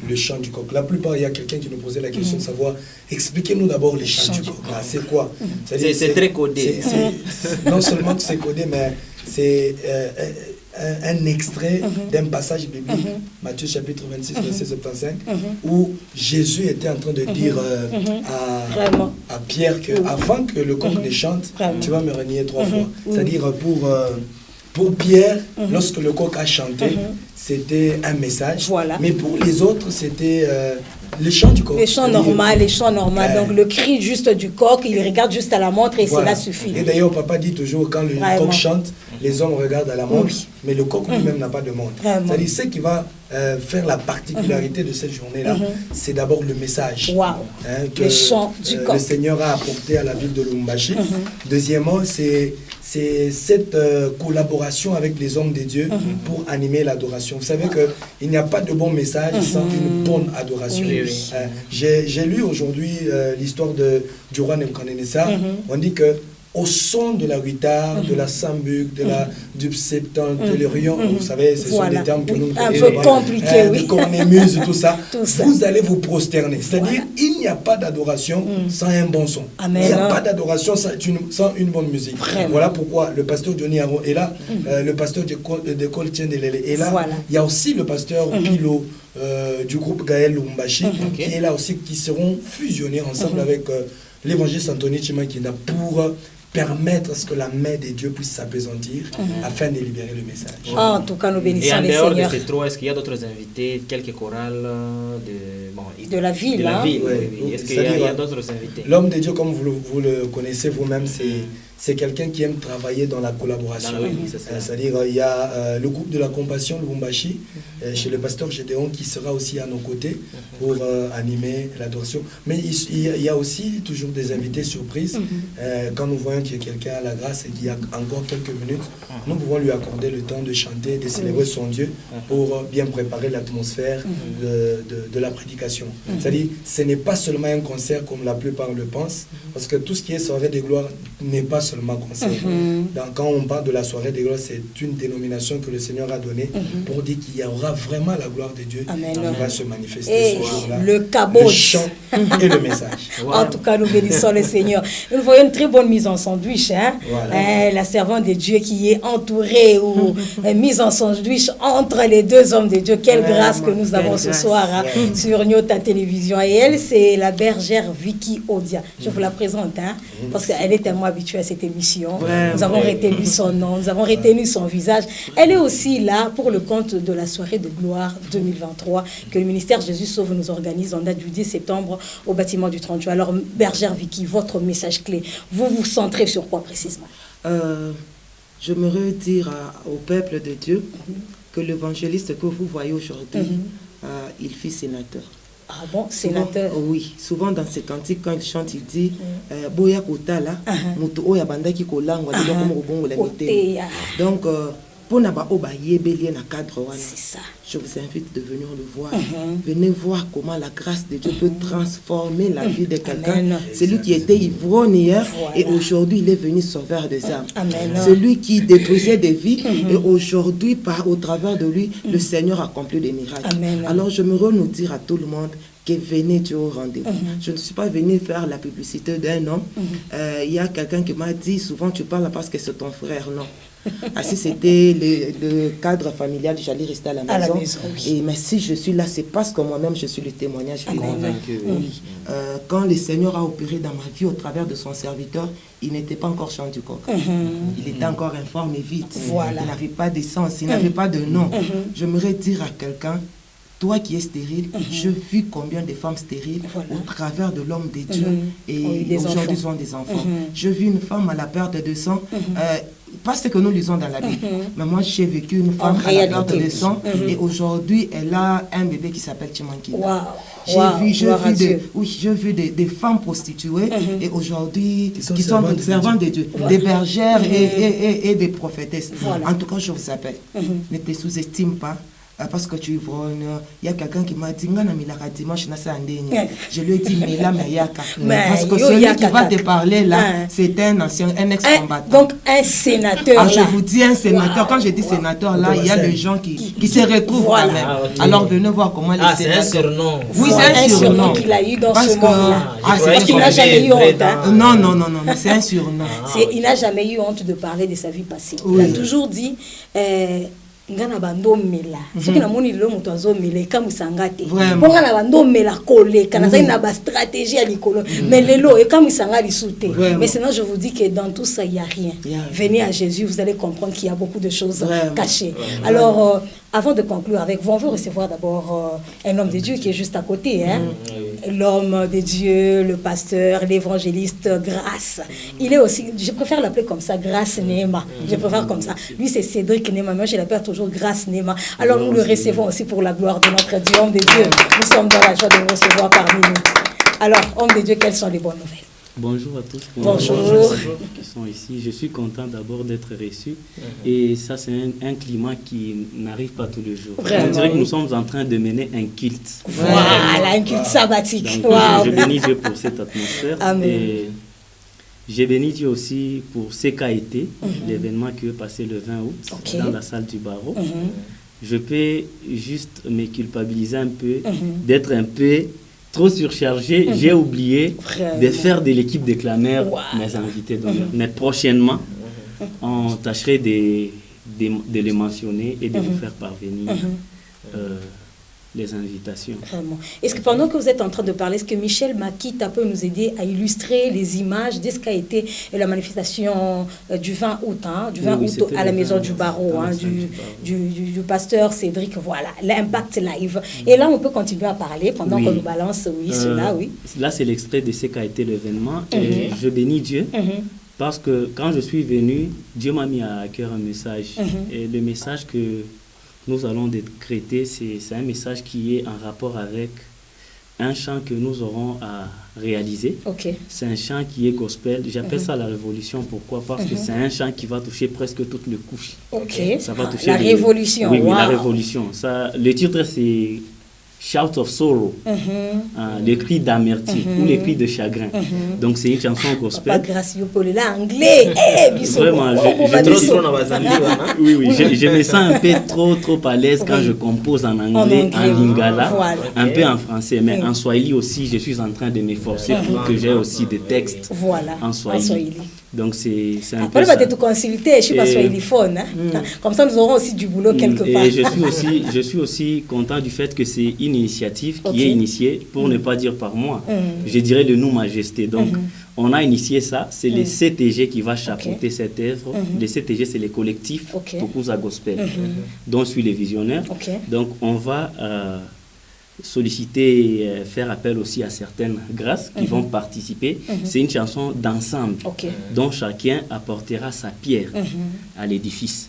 le chant du coq. La plupart, il y a quelqu'un qui nous posait la question de savoir, expliquez-nous d'abord les chants du coq. C'est quoi? C'est très codé. Non seulement que c'est codé, mais c'est un extrait d'un passage biblique, Matthieu chapitre 26, verset 75, où Jésus était en train de dire à Pierre qu'avant que le coq ne chante, tu vas me renier 3 fois. C'est-à-dire pour Pierre, lorsque le coq a chanté, c'était un message, mais pour les autres, c'était les chants du coq. Les chants normaux, donc le cri juste du coq, il regarde juste à la montre et cela suffit. Et d'ailleurs, papa dit toujours, quand le coq chante, les hommes regardent à la montre, mais le coq lui-même n'a pas de montre. C'est-à-dire, ce qui va faire la particularité de cette journée-là, c'est d'abord le message que le chant du coq. Le Seigneur a apporté à la ville de Lubumbashi. Deuxièmement, c'est cette collaboration avec les hommes de Dieu pour animer l'adoration. Vous savez qu'il n'y a pas de bon message sans une bonne adoration. J'ai lu aujourd'hui l'histoire du roi Nebuchadnezzar. On dit que au son de la guitare, de la sambuc, du septante, de l'orion, vous savez, ce sont des termes que nous connaissons. Un peu compliqués, de cornemuse, tout ça. Vous allez vous prosterner. C'est-à-dire, il n'y a pas d'adoration sans un bon son. Il n'y a pas d'adoration sans une bonne musique. Voilà pourquoi le pasteur Johnny Aron est là, le pasteur de Coltien de Lélé est là. Il y a aussi le pasteur Pilo du groupe Gaël Lubumbashi qui est là aussi, qui seront fusionnés ensemble avec l'évangéliste Anthony Chimakina pour permettre à ce que la main de Dieu puisse s'apaisantir afin de libérer le message. En tout cas, nous bénissons les Seigneurs. Et en dehors de ces 3, est-ce qu'il y a d'autres invités, quelques chorales de la ville? Est-ce qu'il y a d'autres invités? L'homme de Dieu, comme vous le connaissez vous-même, c'est quelqu'un qui aime travailler dans la collaboration. C'est-à-dire, il y a le groupe de la compassion, Lubumbashi, chez le pasteur Gédéon, qui sera aussi à nos côtés pour animer l'adoration. Mais il y a aussi toujours des invités surprises. Quand nous voyons qu'il y a quelqu'un à la grâce et qu'il y a encore quelques minutes, nous pouvons lui accorder le temps de chanter, de célébrer son Dieu pour bien préparer l'atmosphère de la prédication. C'est-à-dire, ce n'est pas seulement un concert comme la plupart le pensent, parce que tout ce qui est soirée de gloire n'est pas seulement concert. Donc, quand on parle de la soirée de gloire, c'est une dénomination que le Seigneur a donnée pour dire qu'il y aura vraiment la gloire de Dieu qui va se manifester ce jour-là. Le cabot, le chant et le message. En tout cas, nous bénissons le Seigneur. Nous voyons une très bonne mise en sandwich. La servante de Dieu qui est entourée ou mise en sandwich entre les deux hommes de Dieu. Quelle grâce que nous avons ce soir sur Nyota Télévision. Et elle, c'est la bergère Vicky Odia. Je vous la présente parce qu'elle est tellement habituée à cette émission. Nous avons retenu son nom, nous avons retenu son visage. Elle est aussi là pour le compte de la soirée de gloire 2023 que le ministère Jésus Sauve nous organise en date du 10 septembre au bâtiment du 30 juin. Alors, bergère Vicky, votre message clé, vous vous centrez sur quoi précisément? J'aimerais dire au peuple de Dieu que l'évangéliste que vous voyez aujourd'hui, il fut sénateur. Ah bon, sénateur? Souvent, oui, souvent dans ses cantiques, quand il chante, il dit Boya Kotala, Muto Oya Bandaki Kolangwa, donc, pour n'avoir pas na cadre, je vous invite de venir le voir. Venez voir comment la grâce de Dieu peut transformer la vie de quelqu'un. Celui qui était ivrogne hier et aujourd'hui il est venu sauveur des âmes. Celui qui détruisait des vies et aujourd'hui au travers de lui le Seigneur a accompli des miracles. Alors j'aimerais nous dire à tout le monde que venez Dieu au rendez-vous. Je ne suis pas venu faire la publicité d'un homme. Il y a quelqu'un qui m'a dit souvent tu parles parce que c'est ton frère. Non. Si c'était le cadre familial, j'allais rester à la maison. Oui. Mais si je suis là, c'est parce que moi-même, je suis le témoignage. Oui. Quand le Seigneur a opéré dans ma vie au travers de son serviteur, il n'était pas encore chant du coq. Il était encore informe et vite. Voilà. Il n'avait pas d'essence, il n'avait pas de nom. J'aimerais dire à quelqu'un, toi qui es stérile, je vis combien de femmes stériles au travers de l'homme de Dieu et aujourd'hui ils ont des enfants. Je vis une femme à la perte de sang, pas ce que nous lisons dans la Bible, mais moi j'ai vécu une femme à la perte de sang et aujourd'hui elle a un bébé qui s'appelle Chimankina. J'ai vu des femmes prostituées et aujourd'hui qui sont des servantes de Dieu, des bergères et des prophétesses. En tout cas, je vous appelle. Ne te sous-estime pas. Parce que tu vois, il y a quelqu'un qui m'a dit dimanche, je lui ai dit mais là parce que celui qui va te parler là, c'est un ancien, un ex-combattant. Donc un sénateur. Je vous dis un sénateur. Quand je dis sénateur là, il y a des gens qui se retrouvent quand même. Alors venez voir comment les sénateurs. C'est un surnom. Oui, c'est un surnom qu'il a eu dans ce monde-là. Parce qu'il n'a jamais eu honte. Non, c'est un surnom. Il n'a jamais eu honte de parler de sa vie passée. Il a toujours dit ngana bandomela soki na moni lelo moto azomela ekamwisanga te mpo nga na bandomela koleka nazali na bastratégie ya likolo mais lelo ekamwisanga lisu te. Mais sinon je vous dis que dans tout ça il n'y a rien. Venez à Jésus, vous allez comprendre qu'il y a beaucoup de choses cachées. Alors avant de conclure avec vous, on veut recevoir d'abord un homme de Dieu qui est juste à côté, l'homme de Dieu, le pasteur, l'évangéliste Grâce. Il est aussi, je préfère l'appeler comme ça, Grâce Nema. Je préfère comme ça. Lui c'est Cédric Nema, moi je l'appelle toujours Grâce Nema. Alors nous le recevons aussi pour la gloire de notre Dieu, homme de Dieu. Nous sommes dans la joie de le recevoir parmi nous. Alors, homme de Dieu, quelles sont les bonnes nouvelles? Bonjour à tous. Bonjour. Qui sont ici. Je suis content d'abord d'être reçu. Et ça, c'est un climat qui n'arrive pas tous les jours. Vraiment, on dirait que nous sommes en train de mener un culte. Voilà, un culte sabbatique. Donc, je bénis Dieu pour cette atmosphère. Amen. Et j'ai béni Dieu aussi pour CKIT, l'événement qui est passé le 20 août dans la salle du barreau. Je peux juste me culpabiliser un peu, d'être un peu trop surchargé. J'ai oublié de faire de l'équipe de clameurs mes invités d'honneur. Mais prochainement, on tâcherait de les mentionner et de vous faire parvenir les invitations. Vraiment. Est-ce que pendant que vous êtes en train de parler, est-ce que Michel Makita peut nous aider à illustrer les images de ce qu'a été la manifestation du 20 août, du 20 août à la maison du barreau, du pasteur Cédric, voilà, l'Impact Live. Et là, on peut continuer à parler pendant qu'on nous balance, cela. Là, c'est l'extrait de ce qu'a été l'événement. Et je bénis Dieu. Parce que quand je suis venu, Dieu m'a mis à cœur un message. Et le message que nous allons décréter, c'est un message qui est en rapport avec un chant que nous aurons à réaliser. C'est un chant qui est gospel. J'appelle ça la révolution. Pourquoi? Parce que c'est un chant qui va toucher presque toutes les couches. Ça va toucher la révolution. Oui, la révolution. Ça, le titre, c'est Shout of Sorrow, les cris d'amertume ou les cris de chagrin. Donc c'est une chanson gospel. Pas grâce au là anglais. Vraiment, je me sens un peu trop à l'aise quand je compose en anglais, en lingala, un peu en français, mais en swahili aussi. Je suis en train de m'efforcer pour que j'ai aussi des textes en swahili. Donc c'est un peu ça. Après, tu consulter, je suis pas swahiliphone. Comme ça, nous aurons aussi du boulot quelque part. Et je suis aussi content du fait que c'est une initiative qui est initiée, pour ne pas dire par moi. Je dirais de nous, Majesté. Donc, on a initié ça. C'est les CTG qui va chapeauter cette œuvre. Les CTG, c'est les collectifs Tokuza Gospel, dont je suis le visionnaire. Donc, on va solliciter, faire appel aussi à certaines grâces qui vont participer. C'est une chanson d'ensemble dont chacun apportera sa pierre à l'édifice.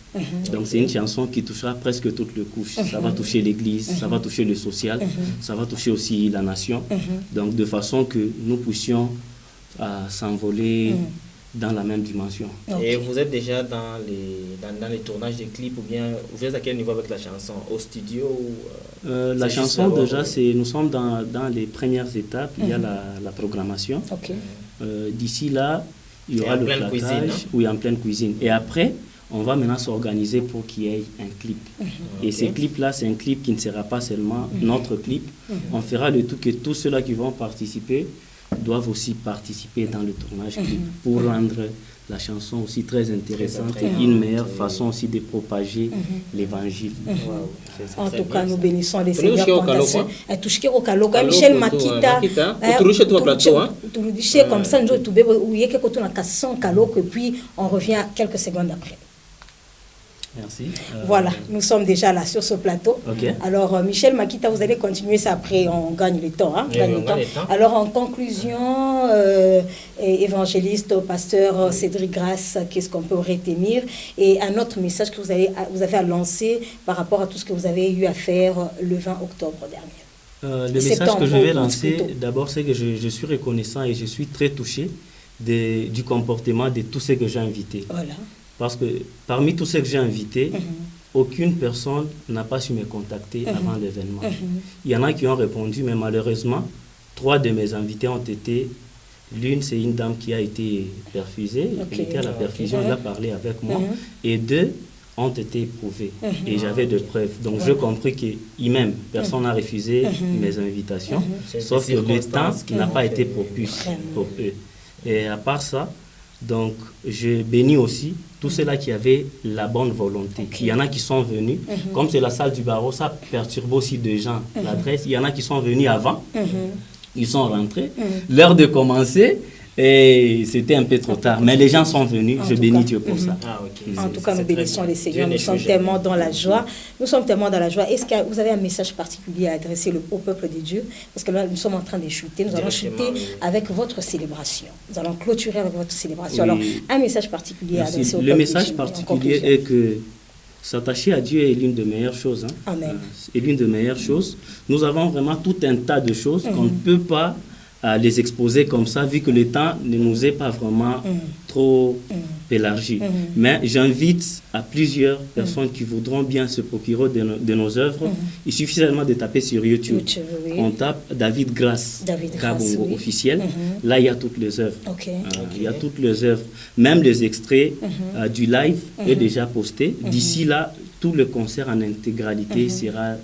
Donc c'est une chanson qui touchera presque toutes les couches. Ça va toucher l'église, ça va toucher le social, ça va toucher aussi la nation. Donc de façon que nous puissions s'envoler dans la même dimension. Et vous êtes déjà dans les tournages des clips, ou bien vous êtes à quel niveau avec la chanson? Au studio la chanson, déjà, nous sommes dans les premières étapes. Il y a la programmation. D'ici là, il y aura le plaquage, en pleine cuisine. Et après, on va maintenant s'organiser pour qu'il y ait un clip. Et ces clips-là, c'est un clip qui ne sera pas seulement notre clip. On fera le tout que tous ceux-là qui vont participer doivent aussi participer dans le tournage clip pour rendre la chanson aussi très intéressante, une meilleure façon aussi de propager l'évangile. En tout cas, nous bénissons les Seigneurs. Michel Makita, comme ça, et puis on revient quelques secondes après. Merci. Voilà, nous sommes déjà là sur ce plateau. Alors, Michel Makita, vous allez continuer ça après, on gagne le temps. Hein, gagne le temps. Alors, en conclusion, évangéliste, pasteur Cédric Grasse, qu'est-ce qu'on peut retenir? Et un autre message que vous avez à lancer par rapport à tout ce que vous avez eu à faire le 20 octobre dernier. Le message que je vais lancer, d'abord, c'est que je suis reconnaissant et je suis très touché du comportement de tous ceux que j'ai invités. Voilà. Parce que parmi tous ceux que j'ai invités, aucune personne n'a pas su me contacter avant l'événement. Il y en a qui ont répondu, mais malheureusement, 3 de mes invités ont été... L'une, c'est une dame qui a été perfusée, elle était à la perfusion, elle a parlé avec moi, et 2 ont été éprouvés. Et j'avais de preuves. Donc, je compris qu'eux-mêmes, personne n'a refusé mes invitations, sauf que le temps n'a pas été propice pour eux. Et à part ça, donc, je bénis aussi tous ceux-là qui avaient la bonne volonté. Il y en a qui sont venus, comme c'est la salle du barreau, ça perturbe aussi des gens, l'adresse. Il y en a qui sont venus avant, ils sont rentrés. L'heure de commencer, et c'était un peu trop tard. Mais les gens sont venus, je bénis Dieu pour ça. En tout cas, nous bénissons les Seigneurs, nous sommes tellement dans la joie. Nous sommes tellement dans la joie. Est-ce que vous avez un message particulier à adresser au peuple de Dieu? Parce que là, nous sommes en train de chuter. Nous allons chuter avec votre célébration. Nous allons clôturer avec votre célébration. Alors, un message particulier à adresser au peuple de Dieu. Le message particulier est que s'attacher à Dieu est l'une des meilleures choses. Amen. C'est l'une des meilleures choses. Nous avons vraiment tout un tas de choses qu'on ne peut pas les exposer comme ça, vu que le temps ne nous est pas vraiment trop élargi. Mais j'invite à plusieurs personnes qui voudront bien se procurer de nos œuvres. Il suffit seulement de taper sur YouTube. On tape David Grasse, Kabongo officiel. Là, il y a toutes les œuvres. Il y a toutes les œuvres. Même les extraits du live est déjà posté. D'ici là, tout le concert en intégralité sera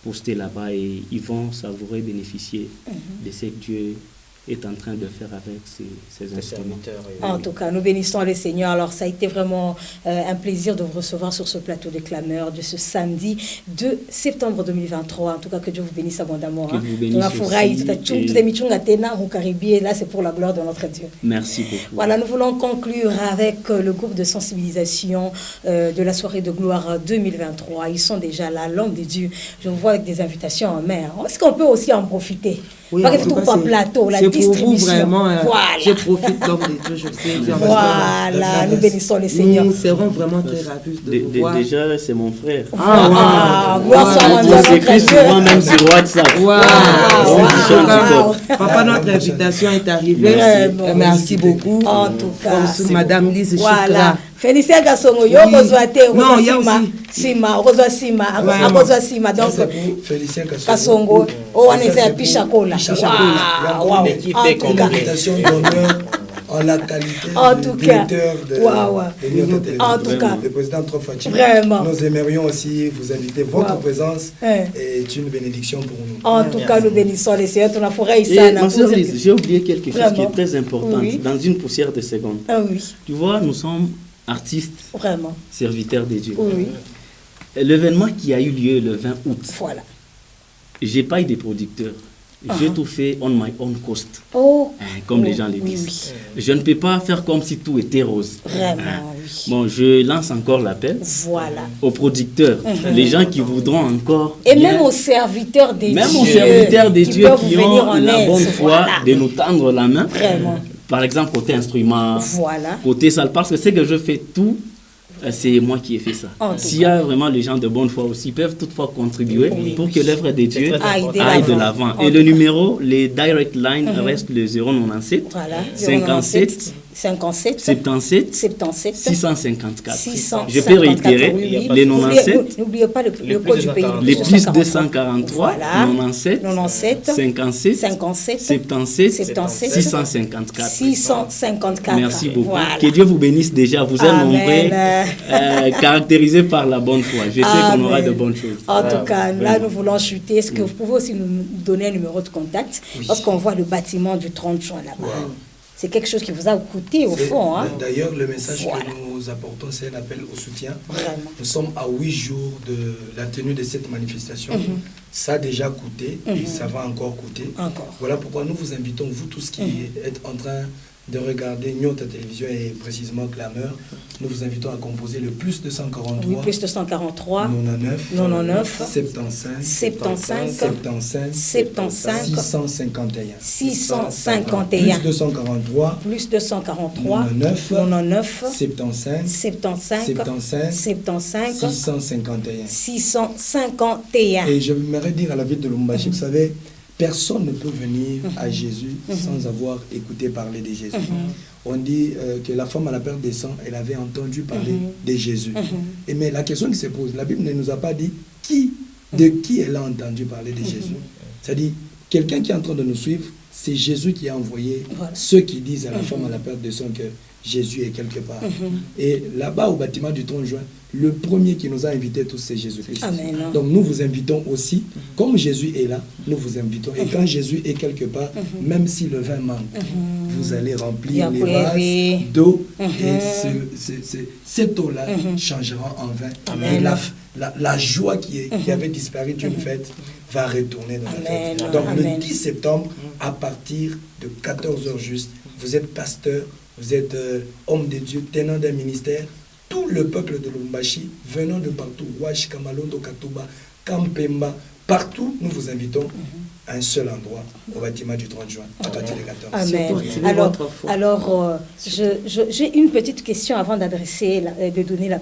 posté là-bas et ils vont savourer, bénéficier de ce que Dieu est en train de faire avec ces instruments. En tout cas, nous bénissons les Seigneurs. Alors, ça a été vraiment un plaisir de vous recevoir sur ce plateau des clameurs de ce samedi 2 septembre 2023. En tout cas, que Dieu vous bénisse abondamment. Que vous bénisse aussi. Là, c'est pour la gloire de notre Dieu. Merci beaucoup. Voilà, nous voulons conclure avec le groupe de sensibilisation de la soirée de gloire 2023. Ils sont déjà là, l'homme de Dieu. Je vous vois avec des invitations en main. Est-ce qu'on peut aussi en profiter? Oui, en tout cas, plateau, la c'est distribution. Pour vous vraiment, voilà. Je profite comme de Dieu, je sais. Voilà, nous bénissons les Seigneurs. Nous serons vraiment très ravis de vous voir. Déjà, c'est mon frère. Gloire soit à Dieu. On s'écrit souvent même sur WhatsApp. Papa, notre invitation est arrivée. Merci beaucoup. En tout cas, Madame Lise Chikra. Félicien Kassongo, yo kozwa te, sima, kozwa sima, donc Félicien Kassongo, on est à Pichakola. Wow, invitation d'honneur en la qualité de directeur de le président Trofachi. Vraiment. Nous aimerions aussi vous inviter. Votre présence est une bénédiction pour nous. En tout cas, nous bénissons les Seigneurs. Ma soeur Lise, j'ai oublié quelque chose qui est très important dans une poussière de seconde. Tu vois, nous sommes artistes, serviteurs de Dieu. L'événement qui a eu lieu le 20 août, j'ai pas eu de producteur. J'ai tout fait on my own cost, comme les gens le disent. Je ne peux pas faire comme si tout était rose. Bon, je lance encore l'appel aux producteurs, les gens qui voudront encore... Et même aux serviteurs des dieux. Même aux serviteurs des dieux qui ont la bonne foi de nous tendre la main. Par exemple, côté instrument, côté salle, parce que c'est que je fais tout, c'est moi qui ai fait ça. S'il y a vraiment les gens de bonne foi aussi, ils peuvent toutefois contribuer pour que l'œuvre de Dieu aille de l'avant. Et le numéro, les direct line restent le 097 57 77 654. Je peux réitérer les 97. N'oubliez pas le code du pays. Les plus 243 97 57 77 654. Merci beaucoup. Que Dieu vous bénisse déjà. Vous êtes nombreux, caractérisés par la bonne foi. Je sais qu'on aura de bonnes choses. En tout cas, là, nous voulons chuter. Est-ce que vous pouvez aussi nous donner un numéro de contact? Parce qu'on voit le bâtiment du 30 juin là-bas. c'est quelque chose qui vous a coûté au fond. Hein. D'ailleurs, le message que nous apportons, c'est un appel au soutien. Vraiment. Nous sommes à 8 jours de la tenue de cette manifestation. Ça a déjà coûté et ça va encore coûter. Voilà pourquoi nous vous invitons, vous tous qui êtes en train de regarder notre télévision et précisément Clameur, nous vous invitons à composer le plus 243 oui, plus 243 99 75 75 75 75 651 651 plus 243 99 75 651 et je m'aimerais dire à la ville de Lubumbashi, vous savez, personne ne peut venir à Jésus sans avoir écouté parler de Jésus. On dit que la femme à la perte des sangs, elle avait entendu parler de Jésus. Et mais la question qui se pose, la Bible ne nous a pas dit de qui elle a entendu parler de Jésus. C'est-à-dire, quelqu'un qui est en train de nous suivre, c'est Jésus qui a envoyé ceux qui disent à la femme à la perte des sangs que Jésus est quelque part. Et là-bas, au bâtiment du 30 juin, le premier qui nous a invités tous, c'est Jésus-Christ. Donc nous vous invitons aussi, comme Jésus est là, nous vous invitons. Et quand Jésus est quelque part, même si le vin manque, vous allez remplir les vases d'eau et cette eau-là changera en vin. Et la joie qui avait disparu d'une fête va retourner dans la fête. Donc le 10 septembre, à partir de 14h juste, vous êtes pasteur, vous êtes homme de Dieu, tenant d'un ministère, tout le peuple de Lubumbashi, venant de partout, Wash, Kamalondo, Katuba, Kampemba, partout, nous vous invitons à un seul endroit, au bâtiment du 30 juin, à partir de 14. Amen. Alors j'ai une petite question avant d'adresser,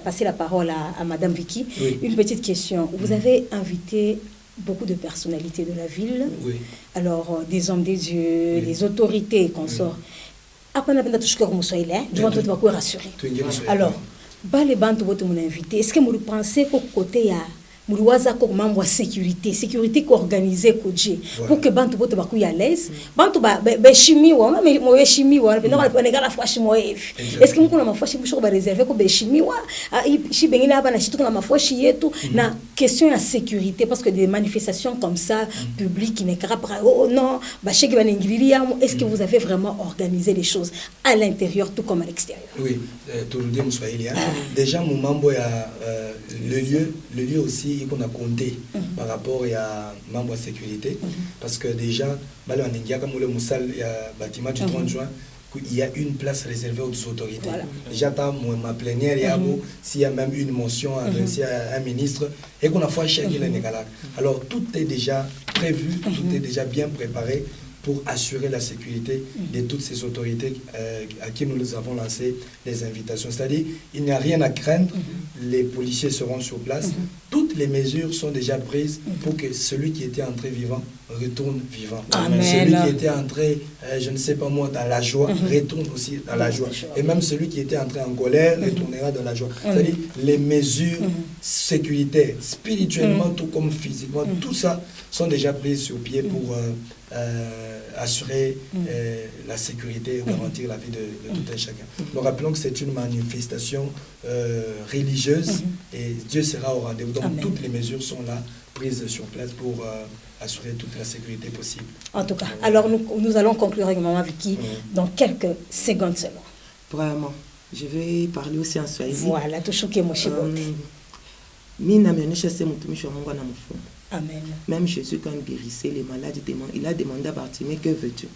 passer la parole à Madame Vicky. Oui. Une petite question. Vous avez invité beaucoup de personnalités de la ville, alors des hommes des dieux, les autorités et consorts. Alors, les bandes vous invité. Est-ce que vous pensez qu'au côté muluwaza ko mambo sécurité organisée pour que bantu bote bakuya à l'aise bantu ba chimie wa mais mo chimie wa on negala fashi mo est-ce que mukuna mafashi musho ba réserver ko be chimie wa shi bengine aba na shitu na mafashi yetu na question ya sécurité parce que des manifestations comme ça publiques qui ne pas oh non ba cheki ba ngiriria est-ce que vous avez vraiment organisé les choses à l'intérieur tout comme à l'extérieur? Oui, tout le monde soit il y a déjà mon mambo ya le lieu aussi qu'on a compté par rapport à membre de sécurité parce que déjà il y a bâtiment du 30 juin il y a une place réservée aux autorités. Déjà dans ma plénière s'il y a même une motion adressée à un ministre et qu'on a fait chaque alors tout est déjà prévu, tout est déjà bien préparé pour assurer la sécurité de toutes ces autorités à qui nous avons lancé les invitations. C'est-à-dire, il n'y a rien à craindre, les policiers seront sur place, toutes les mesures sont déjà prises pour que celui qui était entré vivant retourne vivant. Amen. Celui qui était entré, je ne sais pas moi, dans la joie, retourne aussi dans la joie. Et même celui qui était entré en colère retournera dans la joie. C'est-à-dire, les mesures sécuritaires, spirituellement, tout comme physiquement, tout ça sont déjà prises sur pied pour assurer la sécurité et garantir la vie de tout un chacun. Nous rappelons que c'est une manifestation religieuse et Dieu sera au rendez-vous. Donc toutes les mesures sont là, prises sur place pour assurer toute la sécurité possible. En tout cas, alors nous allons conclure avec Maman Vicky dans quelques secondes seulement. Vraiment, je vais parler aussi en swahili. Voilà, tout choqué mon chibo. Mina mionesha se mutumishi wa Mungu anamufunga. Amen. Même Jésus, quand il guérissait les malades, il a demandé à Bartimée, que veux-tu?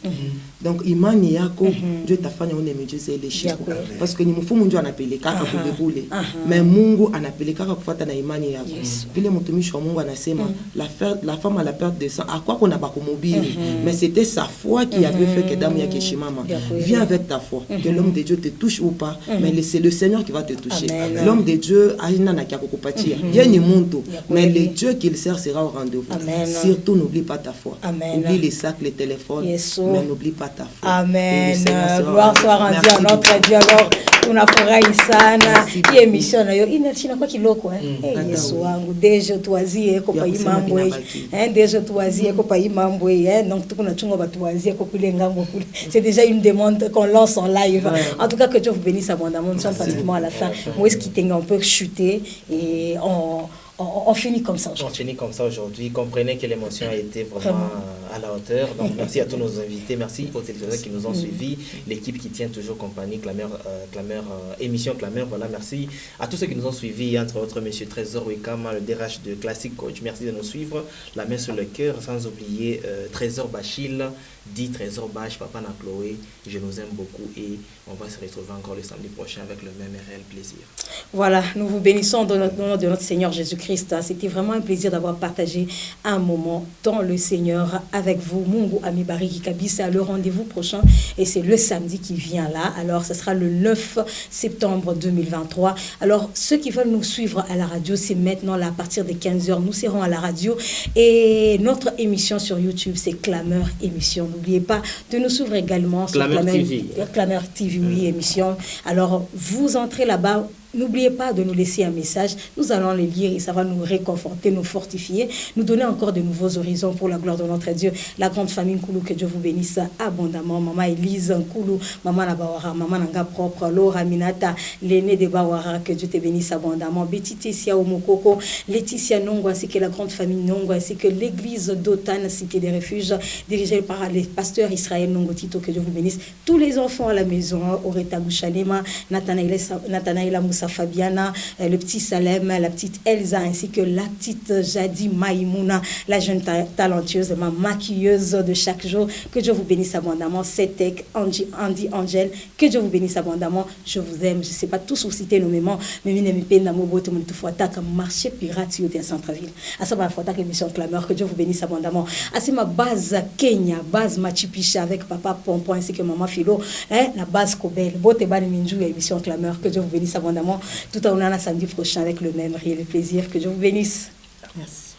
Donc, il m'a dit que Dieu t'a fait un Dieu, c'est les chiens. Parce que nous avons appelé Kaka pour débouler. Mais Mungu a appelé Kaka pour faire un imani. Puis les mutumishi wa Mungu anasema, la femme à la perte de sang, à quoi qu'on a pas mobile. Mais c'était sa foi qui avait fait que Dame Yakeshimama. Viens avec ta foi. Que l'homme de Dieu te touche ou pas, mais c'est le Seigneur qui va te toucher. L'homme de Dieu, mais le Dieu qu'il sert sera au rendez-vous. Amen. Surtout, n'oublie pas ta foi. Amen. Oublie les sacs, les téléphones, mais n'oublie pas ta foi. Amen. Gloire soit rendue à notre Dieu. Alors, tunafurahi sana hii emission nayo inachina kwa kiloko Yesu wangu deje tuwazie ko pa imambo deje tuwazie ko pa imambo donc tukuna chungo batuwazie ko kule ngambo kule. C'est déjà une demande qu'on lance en live. En tout cas, que Dieu vous bénisse abondamment. Nous sommes pratiquement à la fin. Moi, ce qui t'engue un peu chuter et on finit comme ça aujourd'hui. On finit comme ça aujourd'hui. Comprenez que l'émotion a été vraiment à la hauteur. Donc merci à tous nos invités, merci aux téléspectateurs qui nous ont suivis, l'équipe qui tient toujours compagnie, Clameur, émission Clameur. Voilà, merci à tous ceux qui nous ont suivis, entre autres M. Trésor Wekama, le DRH de Classic Coach. Merci de nous suivre. La main sur le cœur, sans oublier Trésor Bachil, dit Trésor Bach, Papa na Chloé. Je nous aime beaucoup et on va se retrouver encore le samedi prochain avec le même réel plaisir. Voilà, nous vous bénissons dans le nom de notre Seigneur Jésus-Christ. C'était vraiment un plaisir d'avoir partagé un moment dans le Seigneur avec vous. Mungu Amibari Kabisa, le rendez-vous prochain et c'est le samedi qui vient là. Alors, ce sera le 9 septembre 2023. Alors, ceux qui veulent nous suivre à la radio, c'est maintenant là à partir de 15h. Nous serons à la radio et notre émission sur YouTube, c'est Clameur Émission. N'oubliez pas de nous suivre également sur Clameur TV, oui, émission. Alors, vous entrez là-bas. N'oubliez pas de nous laisser un message. Nous allons le lire et ça va nous réconforter, nous fortifier, nous donner encore de nouveaux horizons pour la gloire de notre Dieu. La grande famille Nkoulou, que Dieu vous bénisse abondamment. Maman Elise Nkoulou, Maman Nabawara, Maman Nanga propre, Laura Minata, l'aîné de Bawara, que Dieu te bénisse abondamment. Betty Tessia Omokoko, Laetitia Nongo, ainsi que la grande famille Nongo, ainsi que l'église d'Otan, cité des refuges, dirigée par le pasteur Israël Nongo Tito, que Dieu vous bénisse. Tous les enfants à la maison, Oreta Gouchalema, Nathanaël Moussa Fabiana, le petit Salem, la petite Elsa, ainsi que la petite Jadi Maïmouna, la jeune talentueuse, ma maquilleuse de chaque jour. Que Dieu vous bénisse abondamment. Setek, Andy Angel, que Dieu vous bénisse abondamment. Je vous aime. Je ne sais pas tous vous citer nommément, mais je ne marché pirate au centre-ville. À ça, je émission Clameur. Que Dieu vous bénisse abondamment. À c'est ma base Kenya, base Machipicha avec papa Pompon ainsi que maman Philo, la base Kobel. Bote Bani Minjou, émission Clameur. Que Dieu vous bénisse abondamment. Tout à l'heure, samedi prochain avec le même rire et le plaisir. Que Dieu vous bénisse. Merci.